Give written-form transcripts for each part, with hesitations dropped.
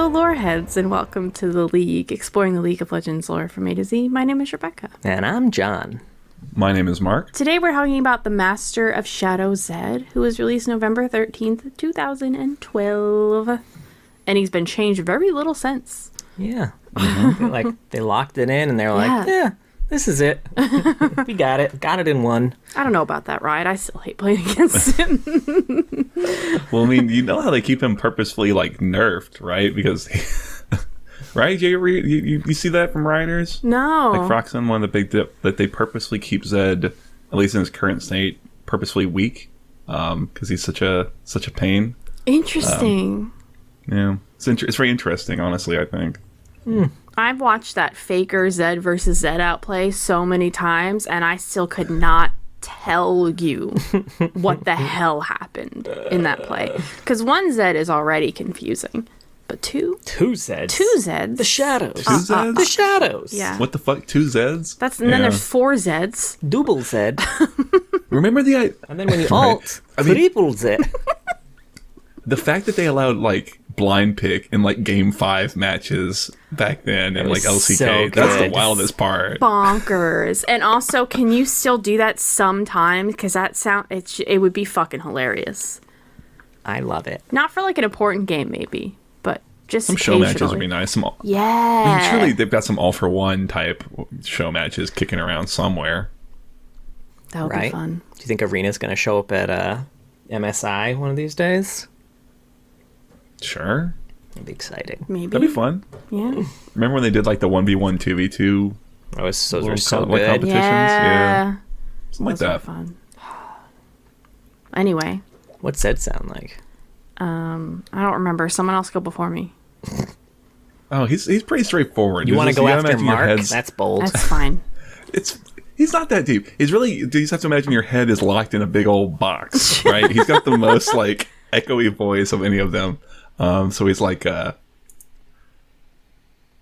Hello, loreheads, and welcome to the League, exploring the League of Legends lore from A to Z. My name is Rebecca. And I'm John. My name is Mark. Today we're talking about the Master of Shadow Zed, who was released November 13th, 2012. And he's been changed very little since. Yeah. They locked it in and they're like, yeah, this is it. We got it. Got it in one. I don't know about that, Riot. I still hate playing against him. Well, I mean, you know how they keep him purposefully, nerfed, right? Because, right? You see that from Rioters? No. Like Froxen, one of the big dip, that they purposely keep Zed, at least in his current state, purposefully weak, because he's such a pain. Interesting. Yeah. It's very interesting, honestly, I think. I've watched that Faker Zed versus Zed outplay so many times, and I still could not tell you what the hell happened in that play. Because one Zed is already confusing, but two Zeds. The shadows. Two Zeds? The shadows. Yeah. What the fuck? Two Zeds? And then there's four Zeds. Double Zed. Remember the... And then when you alt, triple Zed. The fact that they allowed, blind pick in game 5 matches back then and LCK, so that's the wildest part. Bonkers. And also, can you still do that sometimes? Because it would be fucking hilarious. I love it. Not for an important game maybe, but just some show matches would be nice. Yeah. I mean, surely they've got some all for one type show matches kicking around somewhere. That would be fun. Do you think Arena's going to show up at MSI one of these days? Sure. That'd be exciting. Maybe. That'd be fun. Yeah. Remember when they did the 1v1, 2v2? Those were so good. Competitions? Yeah. Something like that. Fun. Anyway. What's Zed sound like? I don't remember. Someone else go before me. Oh, he's pretty straightforward. You want to go after Mark? That's bold. That's fine. He's not that deep. You just have to imagine your head is locked in a big old box, right? He's got the most echoey voice of any of them. So he's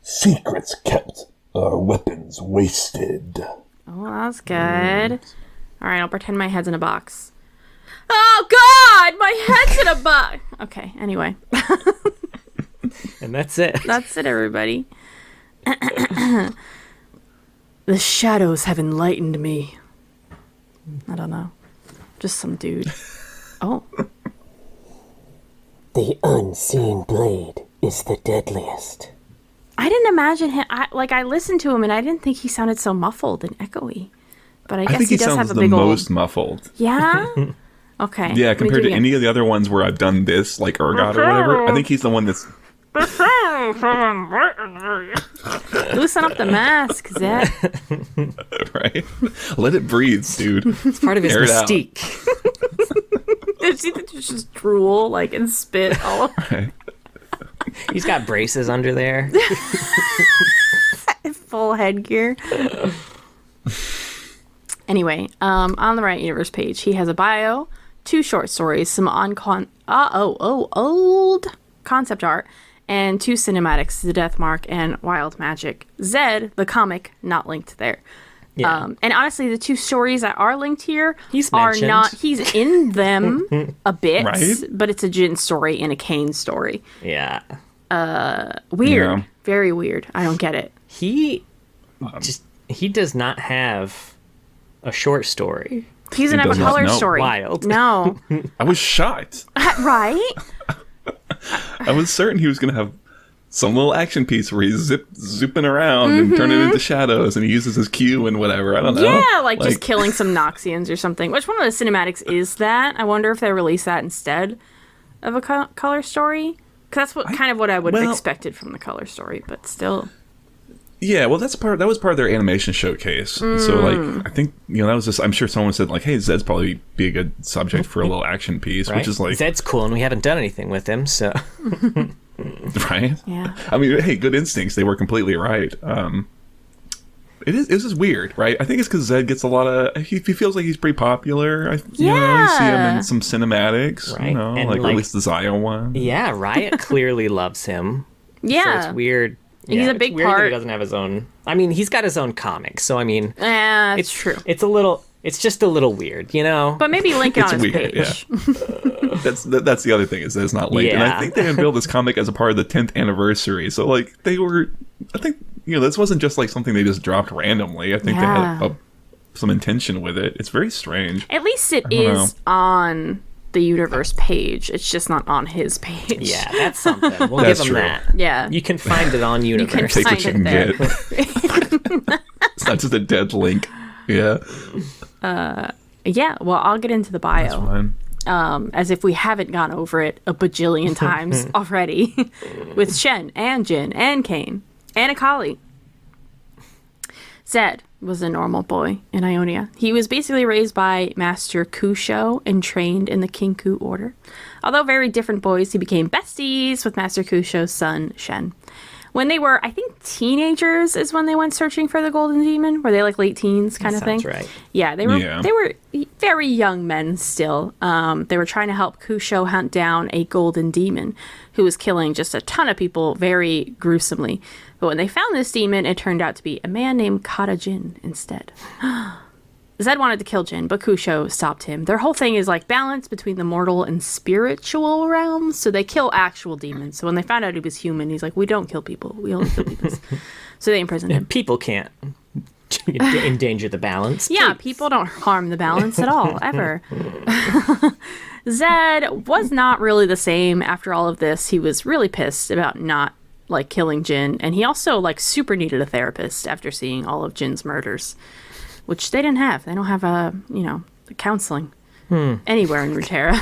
secrets kept, our weapons wasted. Oh, that's good. All right, I'll pretend my head's in a box. Oh, God! My head's in a box! Okay, anyway. And that's it. That's it, everybody. The shadows have enlightened me. I don't know. Just some dude. Oh. The unseen blade is the deadliest. I didn't imagine him. I listened to him and I didn't think he sounded so muffled and echoey. But I guess he does have a big old... the most muffled. Yeah? Okay. Yeah, compared to any of the other ones where I've done this, like Urgot or whatever, I think he's the one that's... Loosen up the mask, Zed. Right? Let it breathe, dude. It's part of his mystique. Did you see just drool and spit all over? Right. He's got braces under there. Full headgear. Anyway, on the Riot Universe page, he has a bio, 2 short stories, some old concept art, and 2 cinematics, The Death Mark and Wild Magic. Zed, the comic, not linked there. Yeah. And honestly, the 2 stories that are linked here he's in them a bit, right? But it's a Jhin story and a Kayn story. Yeah. Weird. Yeah. Very weird. I don't get it. He does not have a short story. He doesn't have a color story. Wild. No. I was shocked. Right? I was certain he was going to have some little action piece where he's zipping around and turning into shadows and he uses his Q and whatever. I don't know. Yeah, just killing some Noxians or something. Which one of the cinematics is that? I wonder if they release that instead of a color story. Because that's kind of what I would have expected from the color story, but still. Yeah, well, that was part of their animation showcase. So, I think, that was just, I'm sure someone said, hey, Zed's probably be a good subject for a little action piece, right? Which is Zed's cool, and we haven't done anything with him, so. Right? Yeah. I mean, hey, good instincts. They were completely right. It's just weird, right? I think it's because Zed gets a lot of... He feels like he's pretty popular. You see him in some cinematics, right? At least the Zio one. Yeah, Riot clearly loves him. Yeah. So it's weird. He's a big part. That he doesn't have his own... I mean, he's got his own comic, so I mean... it's true. It's a little... It's just a little weird, you know? But maybe link it on his weird, page. yeah. That's the other thing, is that it's not linked. And I think they unveiled this comic as a part of the 10th anniversary. So, like, I think, this wasn't just, like, something they just dropped randomly. I think they had some intention with it. It's very strange. At least it is on the universe page. It's just not on his page. Yeah, that's something. We'll That's give him true. that. Yeah. You can find it on universe. Take what find you it can there. get. It's not just a dead link. Yeah. Yeah, well, I'll get into the bio. Fine. As if we haven't gone over it a bajillion times already. With Shen and Jhin and Kain and Akali. Zed was a normal boy in Ionia. He was basically raised by Master Kusho and trained in the Kinkou Order. Although very different boys, he became besties with Master Kusho's son, Shen. When they were, I think, teenagers is when they went searching for the Golden Demon. Were they like late teens kind of thing? Sounds right. Yeah, they were very young men still. They were trying to help Kusho hunt down a Golden Demon who was killing just a ton of people very gruesomely. But when they found this demon, it turned out to be a man named Jhin instead. Zed wanted to kill Jhin, but Kusho stopped him. Their whole thing is like balance between the mortal and spiritual realms. So they kill actual demons. So when they found out he was human, he's like, we don't kill people. We only kill demons. So they imprisoned him. People can't endanger the balance. Yeah, people don't harm the balance at all, ever. Zed was not really the same after all of this. He was really pissed about not like killing Jhin. And he also like super needed a therapist after seeing all of Jin's murders. Which they didn't have. They don't have the counseling anywhere in Runeterra.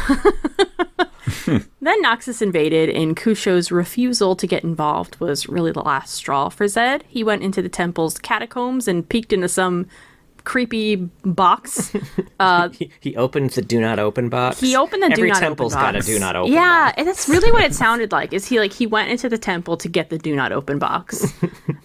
Then Noxus invaded, and Kusho's refusal to get involved was really the last straw for Zed. He went into the temple's catacombs and peeked into some creepy box. He opened the do not open box. He opened the do not open box. Every temple's got a do not open box. Yeah, and that's really what it sounded like. Is he went into the temple to get the do not open box.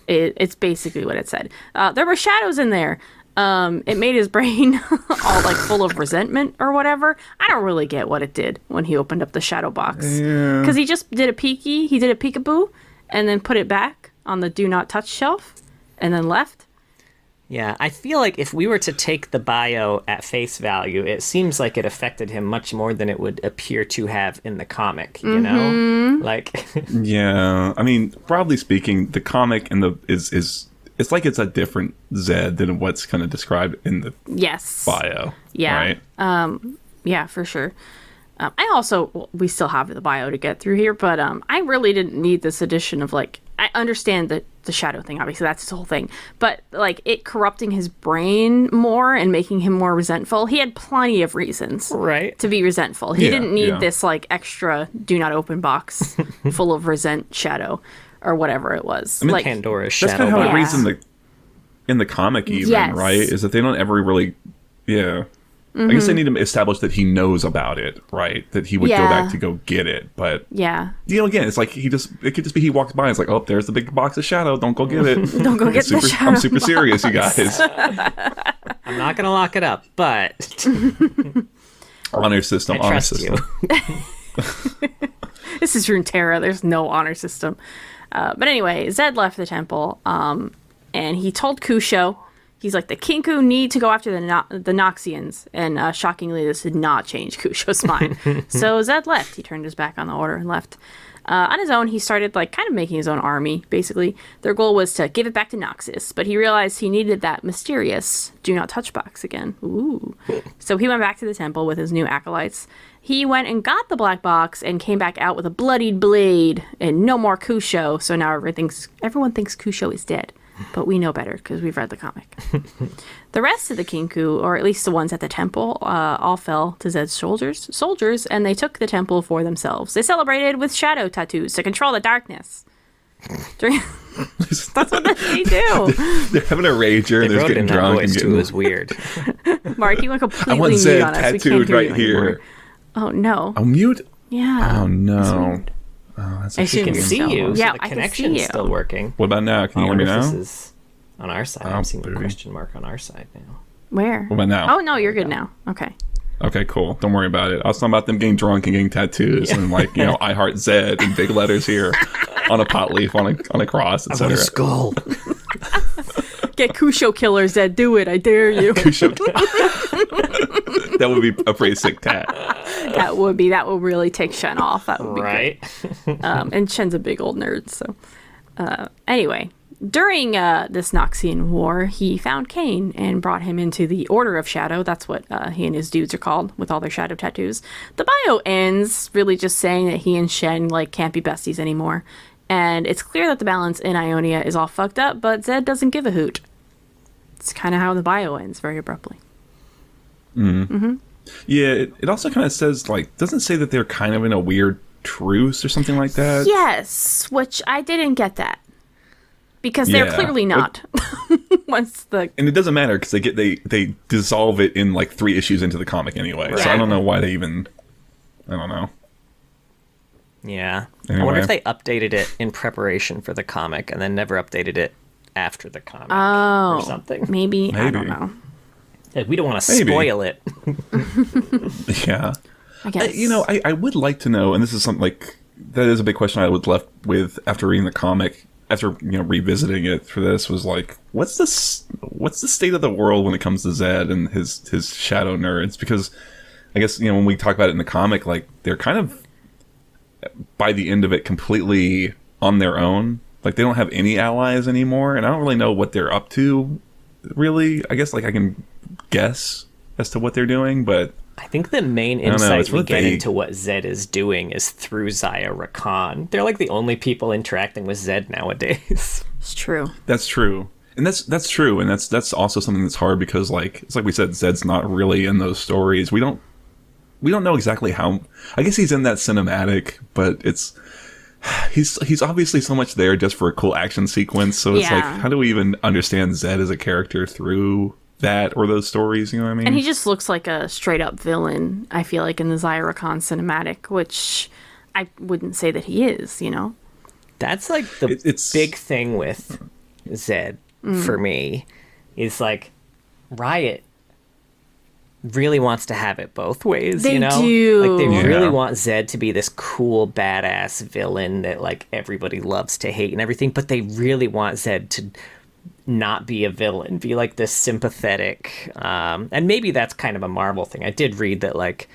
It's basically what it said. There were shadows in there. It made his brain all like full of resentment or whatever. I don't really get what it did when he opened up the shadow box. Because he just did a peekaboo, and then put it back on the do not touch shelf, and then left. Yeah, I feel like if we were to take the bio at face value, it seems like it affected him much more than it would appear to have in the comic, you know? Like Yeah. I mean, broadly speaking, the comic is it's like it's a different Zed than what's kind of described in the bio. Yeah. Right? Yeah, for sure. We still have the bio to get through here, but I really didn't need this addition of like, I understand the shadow thing, obviously that's his whole thing, but like it corrupting his brain more and making him more resentful. He had plenty of reasons to be resentful. He didn't need this like extra do not open box full of resent shadow. Or whatever it was. I mean, like Pandora's shadow. That's kind of how it reads in the comic even, right? Is that they don't ever really, I guess they need to establish that he knows about it, right? That he would go back to go get it. But, again, it's like it could just be he walks by and it's like, oh, there's the big box of shadow. Don't go get it. Don't go get the shadow I'm super serious, you guys. I'm not going to lock it up, but... honor system, honor system. This is Runeterra. There's no honor system. But anyway, Zed left the temple, and he told Kusho, he's like, the Kinkou need to go after the Noxians. And shockingly, this did not change Kusho's mind. So Zed left. He turned his back on the order and left. On his own, he started like kind of making his own army, basically. Their goal was to give it back to Noxus, but he realized he needed that mysterious do not touch box again. Ooh. So he went back to the temple with his new acolytes. He went and got the black box and came back out with a bloodied blade and no more Kusho. So now everyone thinks Kusho is dead. But we know better because we've read the comic. The rest of the Kinkou, or at least the ones at the temple, all fell to Zed's soldiers, and they took the temple for themselves. They celebrated with shadow tattoos to control the darkness. That's what they do. They're having a rager and they're getting drunk and getting... It was weird. Mark, you went completely I want mute Zed on us. tattooed right here. Anymore. Oh, no. Oh, mute? Yeah. Oh, no. Oh, that's I can see you. Yeah, so the I can see connection's you. still working. What about now? Can you hear me now? This is on our side. I'm seeing a question mark on our side now. Where? What about now? Oh, no, you're good now. Okay. Okay, cool. Don't worry about it. I was talking about them getting drunk and getting tattoos and like, I heart Zed in big letters here on a pot leaf, on a cross, etc. A skull. Get Kusho killer, Zed. Do it. I dare you. Kusho. That would be a pretty sick tat. That would really take Shen off. That would be right. great. And Shen's a big old nerd, so anyway. During this Noxian war, he found Kain and brought him into the Order of Shadow. That's what he and his dudes are called, with all their shadow tattoos. The bio ends really just saying that he and Shen can't be besties anymore. And it's clear that the balance in Ionia is all fucked up, but Zed doesn't give a hoot. It's kind of how the bio ends, very abruptly. Mm-hmm. Yeah, it also kind of says, doesn't say that they're kind of in a weird truce or something like that? Yes, which I didn't get that. Because they're clearly not. And it doesn't matter because they dissolve it in 3 issues into the comic anyway. Right. So I don't know why they even. I don't know. Yeah, anyway. I wonder if they updated it in preparation for the comic and then never updated it after the comic or something. Maybe. I don't know. We don't want to spoil it. Yeah, I guess. I would like to know, and this is something that is a big question I was left with after reading the comic. After revisiting it for this, was what's the state of the world when it comes to Zed and his shadow nerds? Because I guess when we talk about it in the comic, they're kind of by the end of it completely on their own. They don't have any allies anymore, and I don't really know what they're up to. Really, I guess I can guess as to what they're doing, but. I think the main insight we get into what Zed is doing is through Zaya Rakan. They're the only people interacting with Zed nowadays. It's true. That's true. And that's true. And that's also something that's hard because it's like we said, Zed's not really in those stories. We don't know exactly how. I guess he's in that cinematic, but he's obviously so much there just for a cool action sequence. So it's how do we even understand Zed as a character through that or those stories, you know what I mean? And he just looks like a straight up villain, I feel in the Zaya Rakan cinematic, which I wouldn't say that he is, That's the big thing with Zed for me is Riot really wants to have it both ways, they do. They really want Zed to be this cool badass villain that everybody loves to hate and everything, but they really want Zed to not be a villain, be this sympathetic, and maybe that's kind of a Marvel thing. I did read that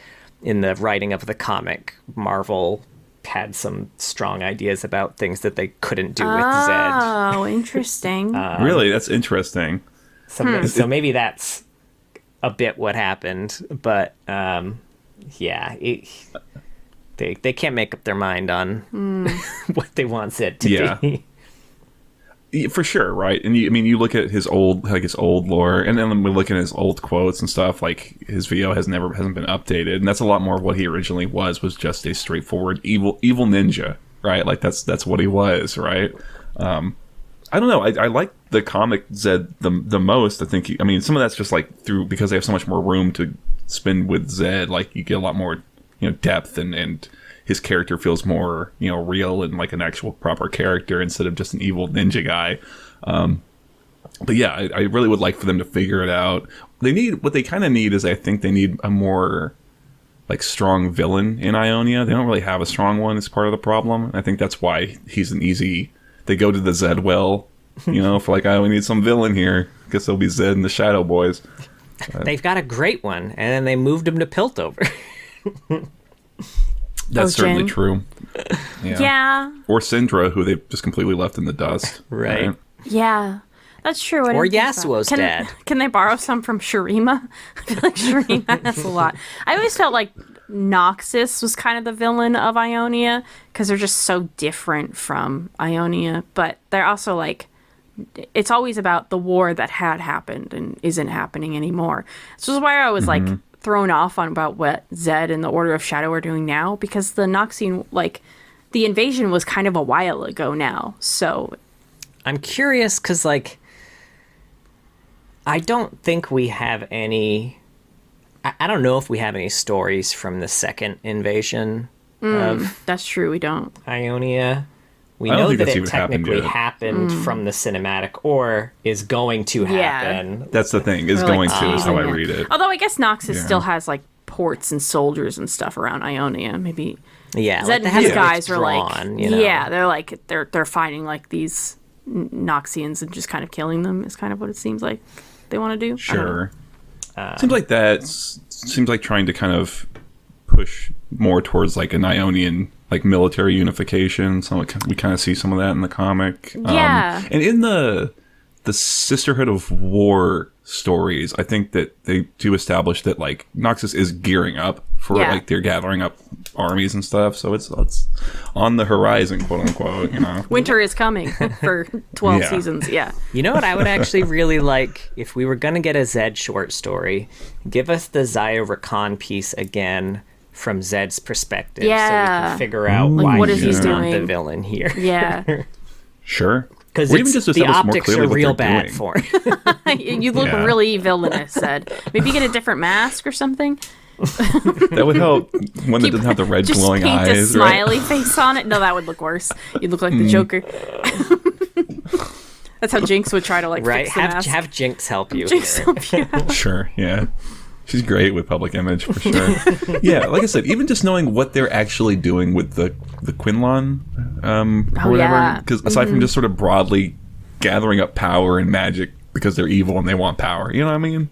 in the writing of the comic, Marvel had some strong ideas about things that they couldn't do with Zed. Oh, interesting. Really, that's interesting. So maybe that's a bit what happened, but they can't make up their mind on what they want Zed to be. For sure, right? And you look at his old lore, and then we look at his old quotes and stuff. His VO hasn't been updated, and that's a lot more of what he originally was just a straightforward evil ninja, right? That's what he was, right? I don't know. I like the comic Zed the most. I think. Some of that's just through because they have so much more room to spend with Zed. You get a lot more, depth and his character feels more, real and an actual proper character instead of just an evil ninja guy. But yeah, I really would like for them to figure it out. What they kind of need is I think they need a more strong villain in Ionia. They don't really have a strong one as part of the problem. I think that's why he's an easy. They go to the Zed well, for we need some villain here. Guess it'll be Zed and the Shadow Boys. They've got a great one, and then they moved him to Piltover. That's certainly Jhin. True. Yeah. Or Syndra, who they just completely left in the dust. Right. Yeah. That's true. Or Yasuo's dad. Can they borrow some from Shurima? I feel Shurima has a lot. I always felt Noxus was kind of the villain of Ionia because they're just so different from Ionia. But they're also it's always about the war that had happened and isn't happening anymore. This is why I was thrown off on about what Zed and the Order of Shadow are doing now, because the Noxian, the invasion was kind of a while ago now. So I'm curious because I don't think we have any. I don't know if we have any stories from the second invasion of. That's true. We don't. Ionia. We know that it technically happened from the cinematic, or is going to happen. That's the thing. Is going to is how I read it. Although I guess Noxus still has ports and soldiers and stuff around Ionia. Maybe. Yeah. Zed and his guys are they're fighting these Noxians and just kind of killing them is kind of what it seems like they want to do. Sure. Seems like that. seems like trying to kind of push more towards like an Ionian like military unification. So we kind of see some of that in the comic. Yeah. And in the Sisterhood of War stories, I think that they do establish that like Noxus is gearing up for like they're gathering up armies and stuff. So it's on the horizon, quote unquote. You know, winter is coming for 12 seasons. Yeah. You know what I would actually really like if we were gonna get a Zed short story? Give us the Zaya Rakan piece again. From Zed's perspective, so we can figure out why what is he's he not doing? the villain here. Yeah, sure. Because the optics are real bad doing. for him. you look really villainous, Zed. Maybe get a different mask or something. That would help when it doesn't have the red Just glowing paint eyes. a smiley face on it. No, that would look worse. You'd look like the Joker. That's how Jinx would try to fix the mask. Have Jinx help you. Jinx help you. Sure, yeah. She's great with public image, for sure. Yeah, like I said, even just knowing what they're actually doing with the Quinlan or whatever, because aside from just sort of broadly gathering up power and magic because they're evil and they want power, you know what I mean?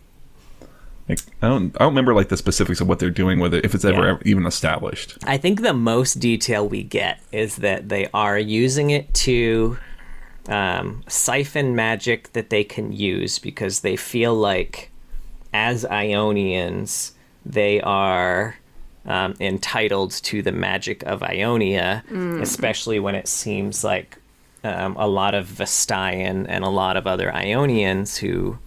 Like, I don't remember like the specifics of what they're doing with it, if it's ever even established. I think the most detail we get is that they are using it to siphon magic that they can use because they feel like as Ionians, they are entitled to the magic of Ionia, especially when it seems like a lot of Vestayan and a lot of other Ionians who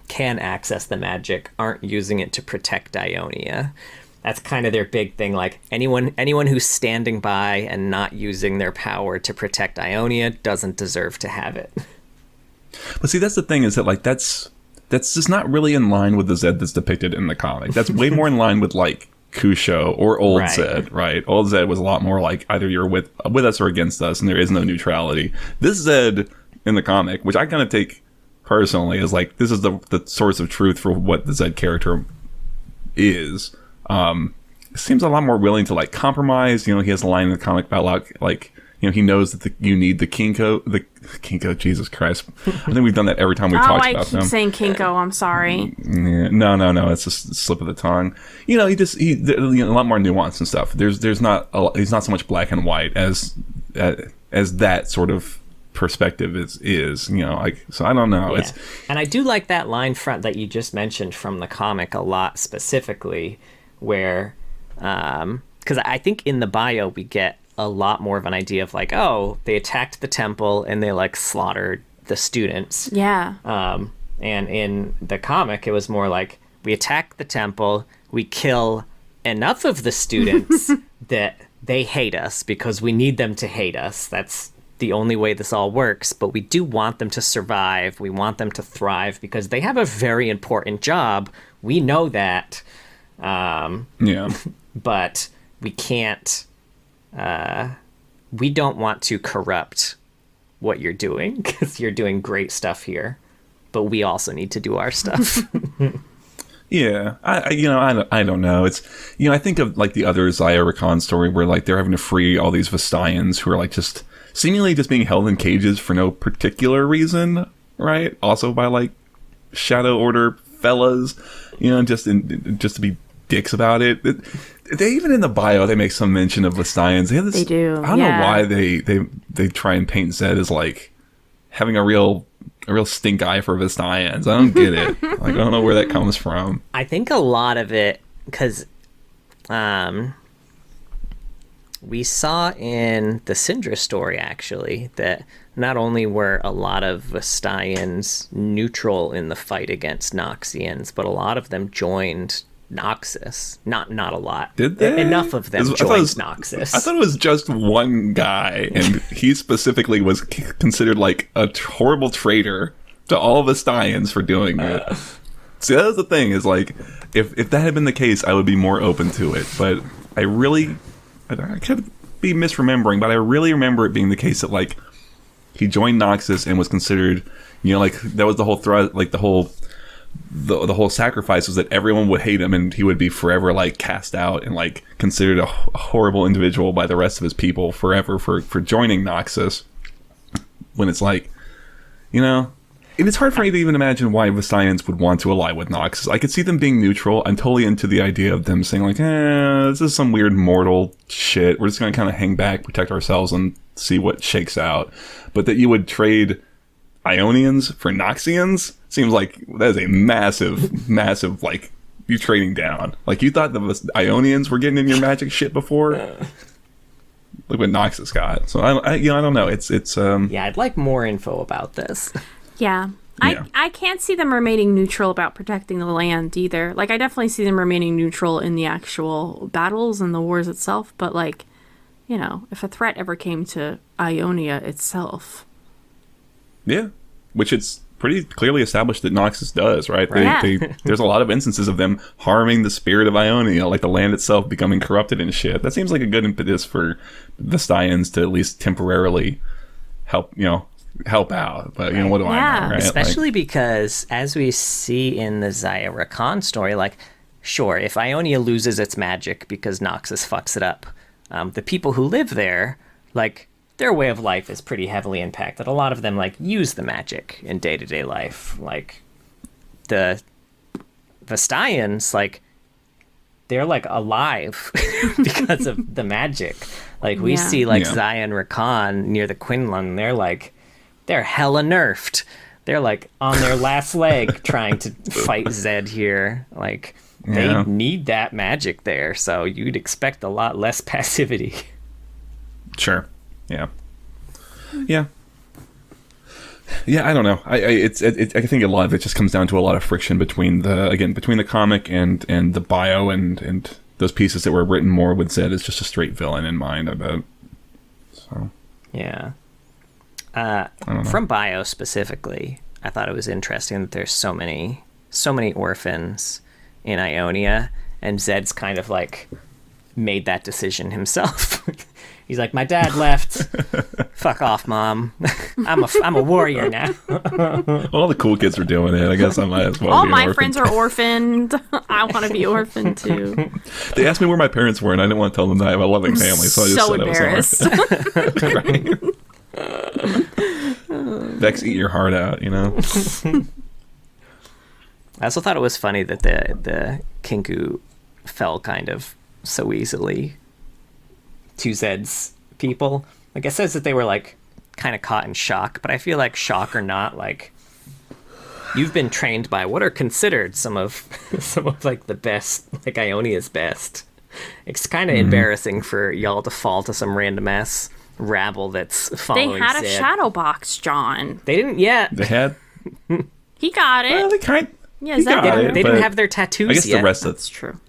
can access the magic aren't using it to protect Ionia. That's kind of their big thing. Like anyone who's standing by and not using their power to protect Ionia doesn't deserve to have it. But see, that's the thing, is that like that's just not really in line with the Zed that's depicted in the comic. That's way more in line with like Kusho or old Zed, right? Old Zed was a lot more like either you're with us or against us, and there is no neutrality. This Zed in the comic, which I kind of take personally as like this is the source of truth for what the Zed character is. Seems a lot more willing to like compromise. You know, he has a line in the comic about like you know, he knows that you need the Kinkou, Jesus Christ. I think we've done that every time we've talked about them. I keep saying Kinkou, I'm sorry. Yeah, no, it's just a slip of the tongue. You know, a lot more nuance and stuff. He's not so much black and white as that sort of perspective is, you know, like, so I don't know. Yeah. And I do like that line front that you just mentioned from the comic a lot specifically, where, because I think in the bio we get a lot more of an idea of like, oh, they attacked the temple and they like slaughtered the students. Yeah. And in the comic, it was more like, we attack the temple, we kill enough of the students that they hate us because we need them to hate us. That's the only way this all works. But we do want them to survive. We want them to thrive because they have a very important job. We know that. Yeah. But we can't. We don't want to corrupt what you're doing because you're doing great stuff here, but we also need to do our stuff. Yeah, I don't know. It's, you know, I think of like the other Zaya Rakan story where like they're having to free all these Vestayans who are like just seemingly just being held in cages for no particular reason, right? Also by like Shadow Order fellas, you know, just to be dicks about it. They even in the bio they make some mention of Vestayans. They do. I don't know why they try and paint Zed as like having a real stink eye for Vestayans. I don't get it. Like, I don't know where that comes from. I think a lot of it, because we saw in the Syndra story, actually, that not only were a lot of Vestayans neutral in the fight against Noxians, but a lot of them joined Noxus. Not a lot. Did they? Enough of them joined Noxus. I thought it was just one guy, and he specifically was considered like a horrible traitor to all of Vestayans for doing it. See, that was the thing, is like, if that had been the case, I would be more open to it. But I could be misremembering, but I really remember it being the case that like he joined Noxus and was considered, you know, like that was the whole like the whole sacrifice was that everyone would hate him and he would be forever like cast out and like considered a horrible individual by the rest of his people forever for joining Noxus. When it's like, you know, And it's hard for me to even imagine why Vestians would want to ally with Nox. I could see them being neutral. I'm totally into the idea of them saying, like, this is some weird mortal shit. We're just going to kind of hang back, protect ourselves, and see what shakes out. But that you would trade Ionians for Noxians seems like that is a massive, like, you're trading down. Like, you thought the Ionians were getting in your magic shit before? Look what Nox has got. So, I don't know. It's Yeah, I'd like more info about this. Yeah. I can't see them remaining neutral about protecting the land either. Like, I definitely see them remaining neutral in the actual battles and the wars itself, but, like, you know, if a threat ever came to Ionia itself. Yeah, which it's pretty clearly established that Noxus does, right? Right. There's a lot of instances of them harming the spirit of Ionia, like the land itself becoming corrupted and shit. That seems like a good impetus for the Vestians to at least temporarily help out. But, you know, what do I know, right? Especially because, as we see in the Zaya Rakan story, like, sure, if Ionia loses its magic because Noxus fucks it up, the people who live there, like, their way of life is pretty heavily impacted. A lot of them, like, use the magic in day-to-day life. Like, the Vestians, like, they're, like, alive because of the magic. Like, we see, like, Zaya and Rakan near the Quinlan, they're hella nerfed. They're, like, on their last leg trying to fight Zed here. Like, they need that magic there, so you'd expect a lot less passivity. Sure. Yeah. I don't know. I think a lot of it just comes down to a lot of friction between the comic and the bio and those pieces that were written more with Zed as just a straight villain in mind, I bet. So. Yeah. From bio specifically, I thought it was interesting that there's so many orphans in Ionia, and Zed's kind of like made that decision himself. He's like, my dad left. Fuck off, Mom. I'm a warrior now. All the cool kids are doing it. I guess I might as well. All my friends are orphaned. I want to be orphaned too. They asked me where my parents were, and I didn't want to tell them that I have a loving family, so I just said embarrassed. Vex, eat your heart out, you know. I also thought it was funny that the Kinkou fell kind of so easily to Zed's people. Like, it says that they were, like, kind of caught in shock, but I feel like, shock or not, like, you've been trained by what are considered some of like the best, like Ionia's best. It's kind of embarrassing for y'all to fall to some random ass rabble that's following They had Zed. a shadow box, John. They didn't yet. They had. He got it. Well, Yeah, Zed they didn't have their tattoos I guess yet. the rest of That's true.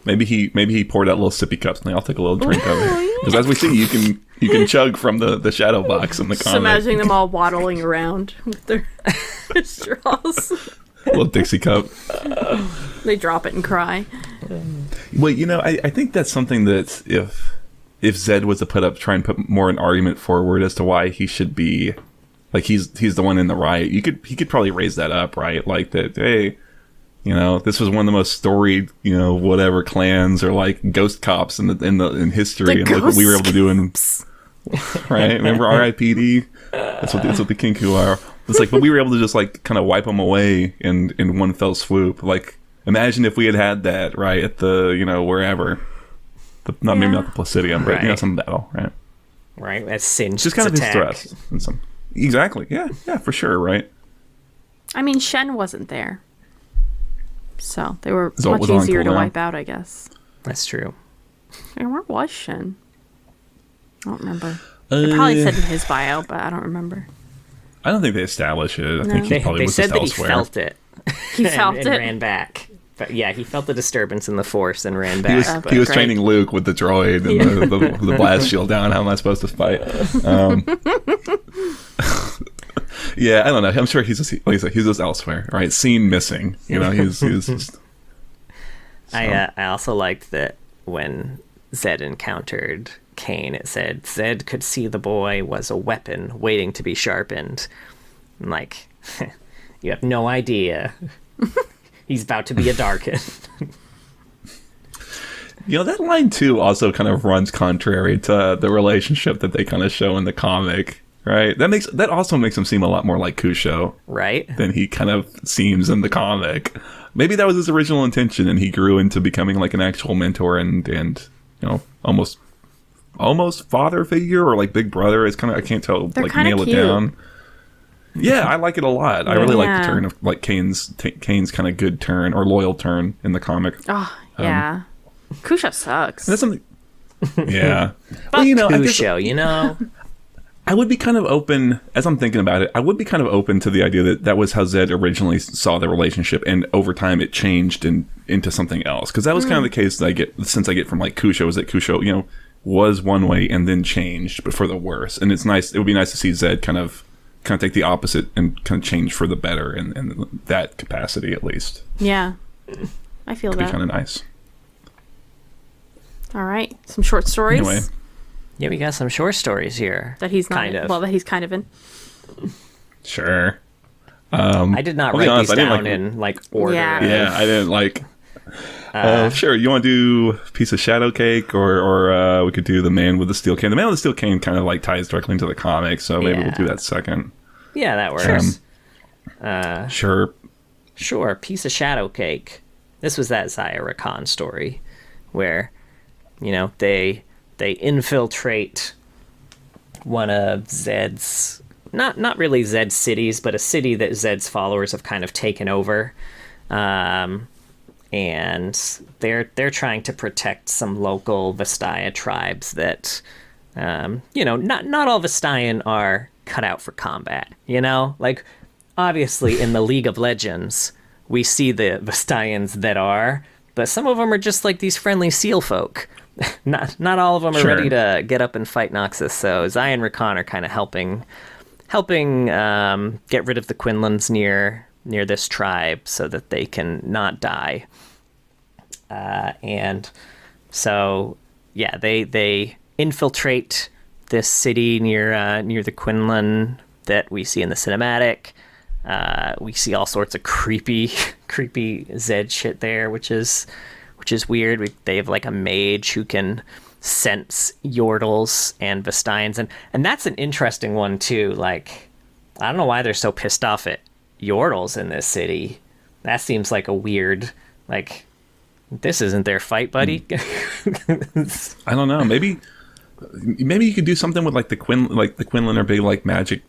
Maybe he poured out little sippy cups and I'll take a little drink of it. Because as we see, you can chug from the shadow box in the comic. Just imagining them all waddling around with their straws. Little Dixie cup. They drop it and cry. Well, you know, I think that's something that if Zed was to try and put more an argument forward as to why he should be, like, he's the one in the Riot, he could probably raise that up, right? Like that, hey, you know, this was one of the most storied, you know, whatever clans or like ghost cops in history, and look what we were able to do in, right? Remember RIPD? That's what the Kinkou are. It's like, but we were able to just like kind of wipe them away in one fell swoop. Like, imagine if we had that, right, at the, you know, wherever, maybe not the Placidium, but you know, some battle, right? Right, that's Sin's just kind of attack. his thrust. Exactly, yeah, for sure, right? I mean, Shen wasn't there. So they were So much easier to wipe out, I guess. That's true. And where was Shen? I don't remember. They probably said in his bio, but I don't remember. I don't think they established it. I think he probably They was said just that elsewhere. he felt it. He felt and it. ran back. But yeah, he felt the disturbance in the Force and ran back. He was great. training Luke with the droid and the blast shield down. How am I supposed to fight? Yeah, I don't know. I'm sure he's just elsewhere. Right, scene missing. You know, he's just. So. I also liked that when Zed encountered Kane, it said Zed could see the boy was a weapon waiting to be sharpened. I'm like, you have no idea. He's about to be a Darkin. You know, that line too also kind of runs contrary to the relationship that they kind of show in the comic. right? That also makes him seem a lot more like Kusho, right? Than he kind of seems in the comic. Maybe that was his original intention, and he grew into becoming like an actual mentor and almost father figure or like big brother. It's kind of, I can't tell, They're like nail cute. It down. Yeah, I like it a lot. I really like the turn of like Kane's kind of good turn or loyal turn in the comic. Oh yeah, Kusho sucks. That's something. Yeah, well, Kusho, I would be kind of open, as I'm thinking about it, I would be kind of open to the idea that was how Zed originally saw the relationship, and over time it changed into something else. Because that was kind of the case that I get from like Kusho, is that Kusho, was one way and then changed, but for the worse. And it's nice. It would be nice to see Zed kind of take the opposite and kind of change for the better in that capacity, at least. Yeah, I feel Could that. be kind of nice. All right, some short stories. Anyway. Yeah, we got some short stories here. That he's not kind of. Well, that he's kind of in. Sure. I did not write these down in like order. Yeah, I didn't like. Sure, you want to do Piece of Shadow Cake, or we could do The Man with the Steel Cane. The Man with the Steel Cane kind of like ties directly into the comic, so maybe we'll do that second. Yeah, that works. Sure. Piece of Shadow Cake. This was that Zaya Rakan story where, they infiltrate one of Zed's, not really Zed's cities, but a city that Zed's followers have kind of taken over. And they're trying to protect some local Vastaya tribes that, not all Vastayan are cut out for combat, Like, obviously, in the League of Legends, we see the Vastayans that are, but some of them are just like these friendly seal folk. Not all of them are ready to get up and fight Noxus, so Zaya and Rakan are kind of helping get rid of the Quinlans near this tribe so that they can not die. And so, yeah, they infiltrate this city near the Quinlan that we see in the cinematic. We see all sorts of creepy Zed shit there, which is weird. They have like a mage who can sense Yordles and Vastayans, and that's an interesting one too. Like, I don't know why they're so pissed off at Yordles in this city. That seems like a weird, like, this isn't their fight, buddy. I don't know. Maybe you could do something with like the Quinlan are big like magic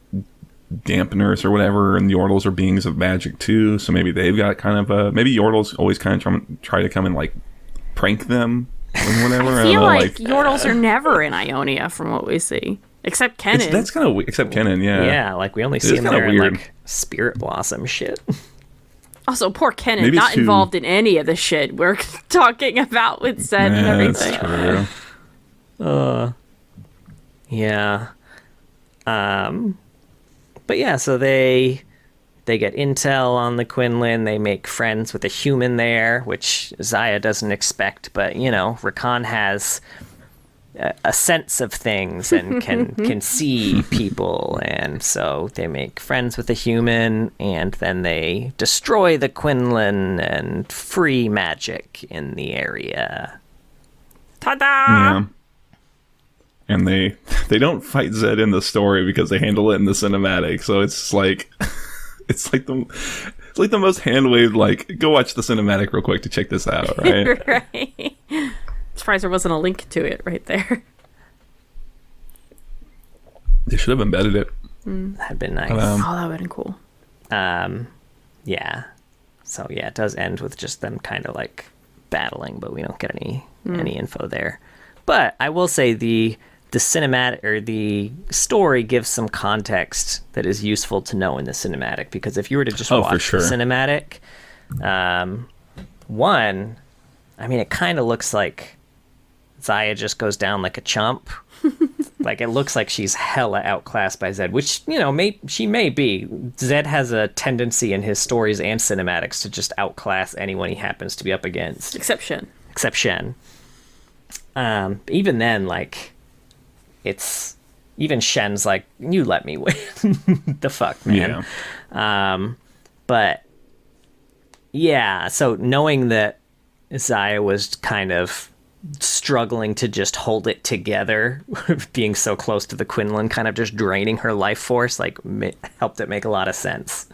dampeners or whatever, and the Yordles are beings of magic too, so maybe they've got kind of a, maybe Yordles always kind of try to come and like prank them and whatever. I feel like Yordles are never in Ionia from what we see, except Kennen. That's kind of except Kennen, yeah, like we only see him there in like Spirit Blossom shit. Also, poor Kennen, not involved in any of the shit we're talking about with Zed and everything. That's true. Yeah. But yeah, so they get intel on the Quinlan. They make friends with a human there, which Zaya doesn't expect. But, Rakan has a sense of things and can see people. And so they make friends with a human, and then they destroy the Quinlan and free magic in the area. Ta-da! Yeah. And they don't fight Zed in the story because they handle it in the cinematic. So it's like the most hand-waved, like, go watch the cinematic real quick to check this out, right? Right. Surprised there wasn't a link to it right there. They should have embedded it. That'd been nice. That would have been cool. Yeah. So yeah, it does end with just them kind of like battling, but we don't get any info there. But I will say the cinematic, or the story, gives some context that is useful to know in the cinematic, because if you were to just watch the cinematic, it kind of looks like Zaya just goes down like a chump. Like, it looks like she's hella outclassed by Zed, which, she may be. Zed has a tendency in his stories and cinematics to just outclass anyone he happens to be up against. Except Shen. Even then, like, even Shen's like, you let me win. The fuck, man. Yeah. But yeah, so knowing that Zaya was kind of struggling to just hold it together, being so close to the Quinlan, kind of just draining her life force, like helped it make a lot of sense.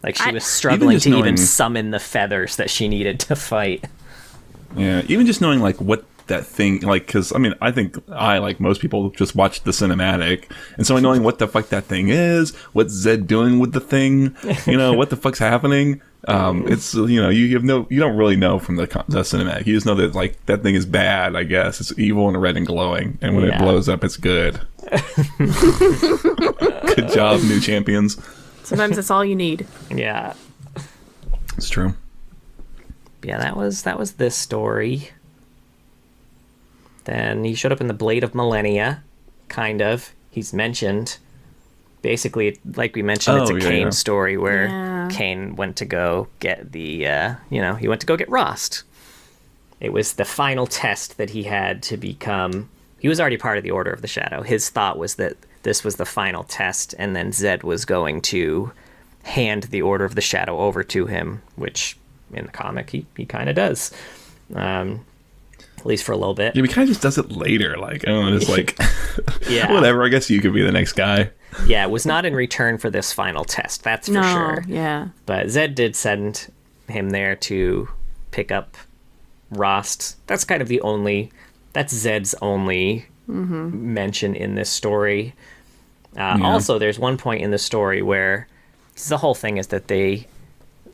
Like she was struggling to even summon the feathers that she needed to fight. Yeah, even just knowing like what that thing, like, because I mean, I think I, like most people, just watched the cinematic, and so knowing what the fuck that thing is, what's Zed doing with the thing, you know, what the fuck's happening. It's, you know, you don't really know from the cinematic. You just know that like that thing is bad. I guess it's evil and red and glowing, and when it blows up, it's good. Good job, new champions. Sometimes that's all you need. Yeah, it's true. Yeah, that was this story. Then he showed up in the Blade of Millennia, kind of. He's mentioned. Basically, like we mentioned, it's a Kain story where Kain went to go get the, he went to go get Rost. It was the final test that he had to become. He was already part of the Order of the Shadow. His thought was that this was the final test, and then Zed was going to hand the Order of the Shadow over to him, which in the comic he kind of does. At least for a little bit. Yeah, he kind of just does it later. Like, I don't know, it's like, whatever, I guess you could be the next guy. Yeah, it was not in return for this final test, that's for sure. Yeah. But Zed did send him there to pick up Rost. That's kind of that's Zed's only mention in this story. Also, there's one point in the story where the whole thing is that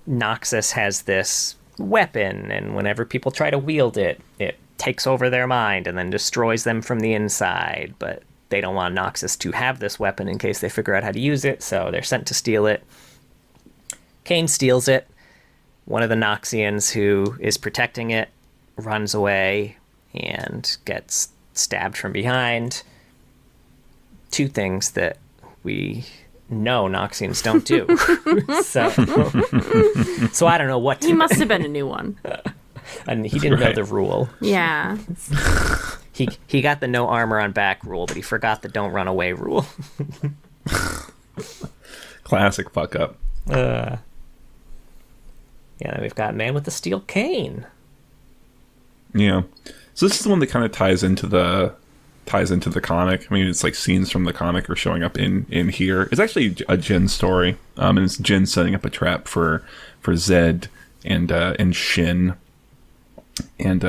Noxus has this weapon, and whenever people try to wield it, it takes over their mind and then destroys them from the inside, but they don't want Noxus to have this weapon in case they figure out how to use it, so they're sent to steal it. Kain steals it. One of the Noxians who is protecting it runs away and gets stabbed from behind. Two things that we know Noxians don't do. So I don't know what to... He must have been a new one. And he didn't know the rule. Yeah. He got the no armor on back rule, but he forgot the don't run away rule. Classic fuck up. Yeah, then we've got Man with the Steel Cane. Yeah. So this is the one that kind of ties into the comic. I mean, it's like scenes from the comic are showing up in here. It's actually a Jhin story. And it's Jhin setting up a trap for Zed and Shen. And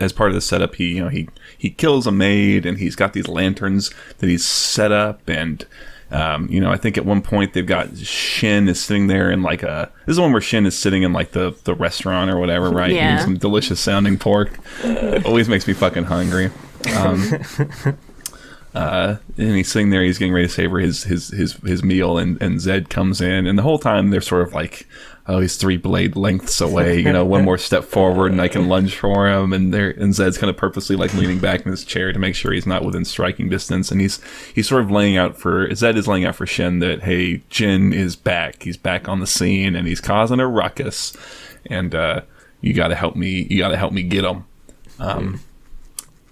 as part of the setup, he kills a maid, and he's got these lanterns that he's set up, and I think at one point they've got Shen is sitting there in like this is the one where Shen is sitting in like the restaurant or whatever, right? Yeah. Eating some delicious sounding pork. It always makes me fucking hungry. And he's sitting there, he's getting ready to savor his meal, and Zed comes in, and the whole time they're sort of like, oh, he's 3 blade lengths away, one more step forward and I can lunge for him, and Zed's kind of purposely like leaning back in his chair to make sure he's not within striking distance, and he's sort of Zed is laying out for Shen that, hey, Jhin is back, he's back on the scene, and he's causing a ruckus, and you gotta help me get him.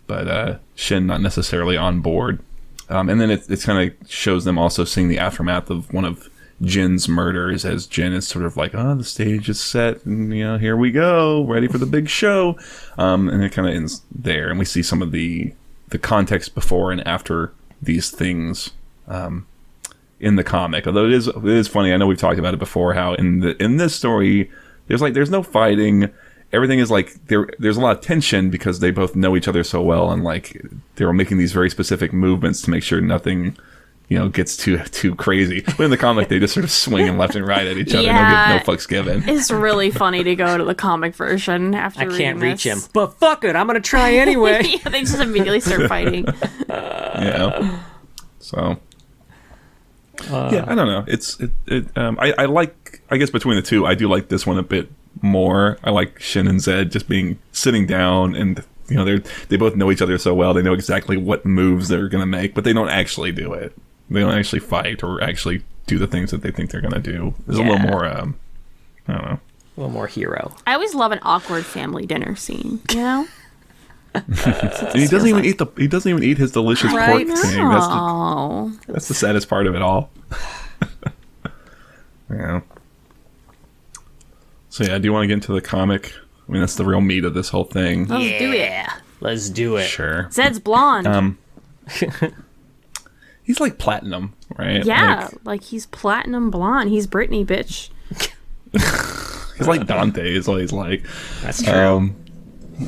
But Shen not necessarily on board. And then it kind of shows them also seeing the aftermath of one of Jin's murders, as Jhin is sort of like, oh, the stage is set, and here we go, ready for the big show. And it kind of ends there, and we see some of the context before and after these things in the comic. Although it is funny, I know we've talked about it before, how in this story there's no fighting. Everything is like there's a lot of tension because they both know each other so well, and like they're making these very specific movements to make sure nothing gets too crazy. But in the comic, they just sort of swing left and right at each other. No fucks given. It's really funny to go to the comic version after reading I can't reach this. him, but fuck it, I'm gonna try anyway. Yeah, they just immediately start fighting. Yeah. So. Yeah, I don't know. I like. I guess between the two, I do like this one a bit more. I like Shen and Zed just sitting down, and they both know each other so well. They know exactly what moves they're gonna make, but they don't actually do it. They don't actually fight or actually do the things that they think they're gonna do. There's a little more. I don't know. A little more hero. I always love an awkward family dinner scene. And he doesn't even eat his delicious pork thing. That's the saddest part of it all. Yeah. So yeah, do you want to get into the comic? I mean, that's the real meat of this whole thing. Let's do it. Let's do it. Sure. Zed's blonde. He's like platinum, right? Yeah, like he's platinum blonde. He's Britney, bitch. He's like Dante is what he's like. That's true.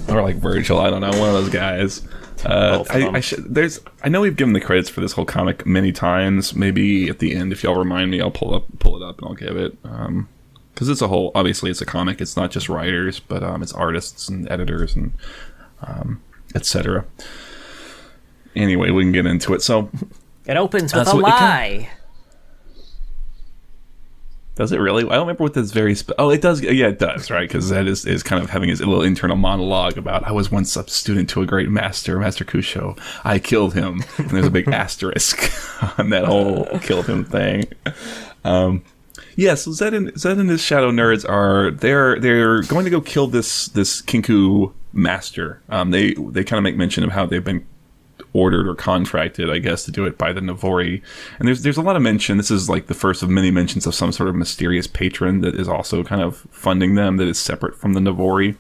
Or like Virgil, I don't know, one of those guys. I know we've given the credits for this whole comic many times. Maybe at the end, if y'all remind me, I'll pull it up and I'll give it. Because it's obviously it's a comic. It's not just writers, but it's artists and editors and etc. Anyway, we can get into it. So it opens with a lie. Does it really? I don't remember what this very... it does. Yeah, it does, right? Because Zed is kind of having his little internal monologue about, I was once a student to a great master, Master Kusho. I killed him. And there's a big asterisk on that whole killed him thing. So Zed and his shadow nerds they're going to go kill this Kinkou master. They kind of make mention of how they've been ordered or contracted, I guess, to do it by the Navori. And there's a lot of mention. This is like the first of many mentions of some sort of mysterious patron that is also kind of funding them, that is separate from the Navori.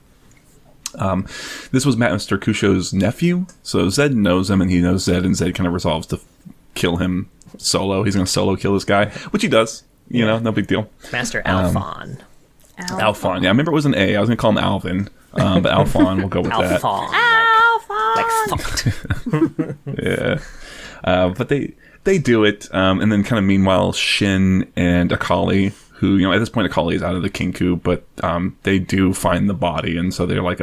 This was Master Kusho's nephew, so Zed knows him and he knows Zed, and Zed kind of resolves to kill him solo. He's going to solo kill this guy, which he does. You know, no big deal. Master Alphon. Alphon. Yeah, I remember it was an A. I was going to call him Alvin, but Alphon, we'll go with that. Alphon. Yeah. But they do it, and then kind of meanwhile, Shen and Akali, who, at this point Akali is out of the Kinkou, but they do find the body, and so they're like,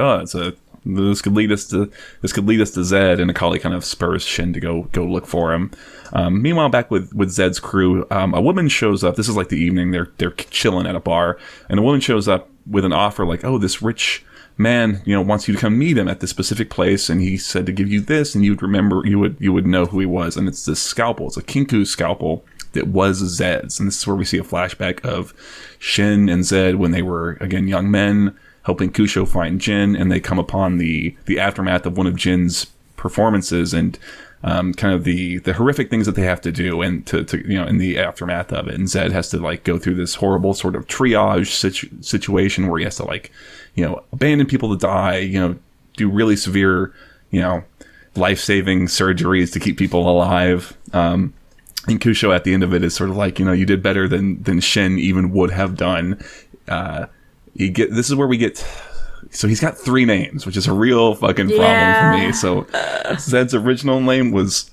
this could lead us to Zed, and Akali kind of spurs Shen to go look for him. Meanwhile, back with Zed's crew, a woman shows up. This is like the evening. They're chilling at a bar, and a woman shows up with an offer like, this rich man, wants you to come meet him at this specific place, and he said to give you this, and you'd remember, you would know who he was. And it's this scalpel. It's a Kinkou scalpel that was Zed's, and this is where we see a flashback of Shen and Zed when they were, again, young men, helping Kusho find Jhin, and they come upon the aftermath of one of Jin's performances, and kind of the horrific things that they have to do, and to in the aftermath of it. And Zed has to go through this horrible sort of triage situation where he has to abandon people to die, do really severe, life-saving surgeries to keep people alive. And Kusho at the end of it is sort of like, you did better than Shen even would have done. This is where we get... So he's got 3 names, which is a real fucking problem for me. So Zed's original name was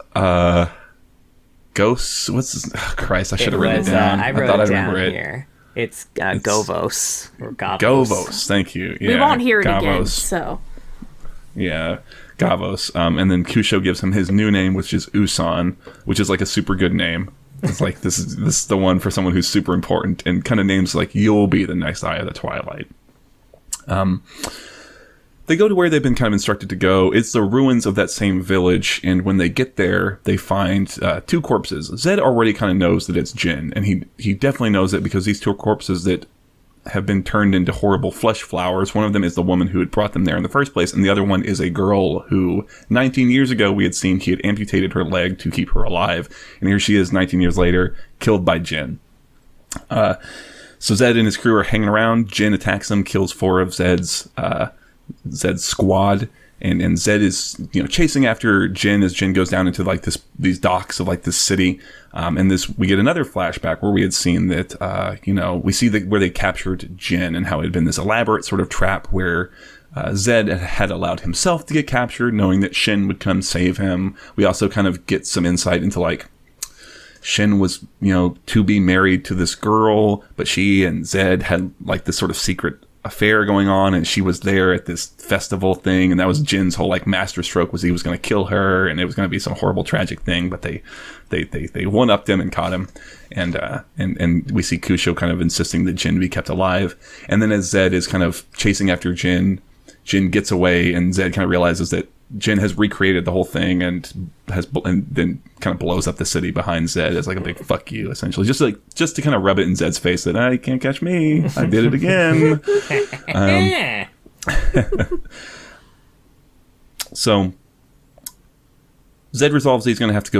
Ghost. What's his... Christ, I should have written it down. I thought I'd remember it. Here. It's Govos or Gavos. Govos, thank you. Yeah, we won't hear it Gavos. Again, so... Yeah, Gavos. And then Kusho gives him his new name, which is Usan, which is like a super good name. It's like, this is the one for someone who's super important, and kind of names like, you'll be the next Eye of the Twilight. They go to where they've been kind of instructed to go. It's the ruins of that same village, and when they get there, they find 2 corpses. Zed already kind of knows that it's Jhin, and he definitely knows it because these 2 corpses that have been turned into horrible flesh flowers. One of them is the woman who had brought them there in the first place, and the other one is a girl who 19 years ago we had seen he had amputated her leg to keep her alive, and here she is 19 years later, killed by Jhin. So Zed and his crew are hanging around. Jhin attacks them, kills 4 of Zed's squad, and Zed is chasing after Jhin as Jhin goes down into these docks of this city. And we get another flashback where we had seen that we see where they captured Jhin and how it had been this elaborate sort of trap where Zed had allowed himself to get captured, knowing that Shen would come save him. We also kind of get some insight into Shen was, to be married to this girl, but she and Zed had this sort of secret affair going on, and she was there at this festival thing, and that was Jin's whole masterstroke, was he was going to kill her, and it was going to be some horrible tragic thing, but they one-upped him and caught him, and we see Kusho kind of insisting that Jhin be kept alive, and then as Zed is kind of chasing after Jhin gets away, and Zed kind of realizes that Jhin has recreated the whole thing and then kind of blows up the city behind Zed as a big fuck you, essentially, just to kind of rub it in Zed's face that you can't catch me, I did it again. So Zed resolves that he's going to have to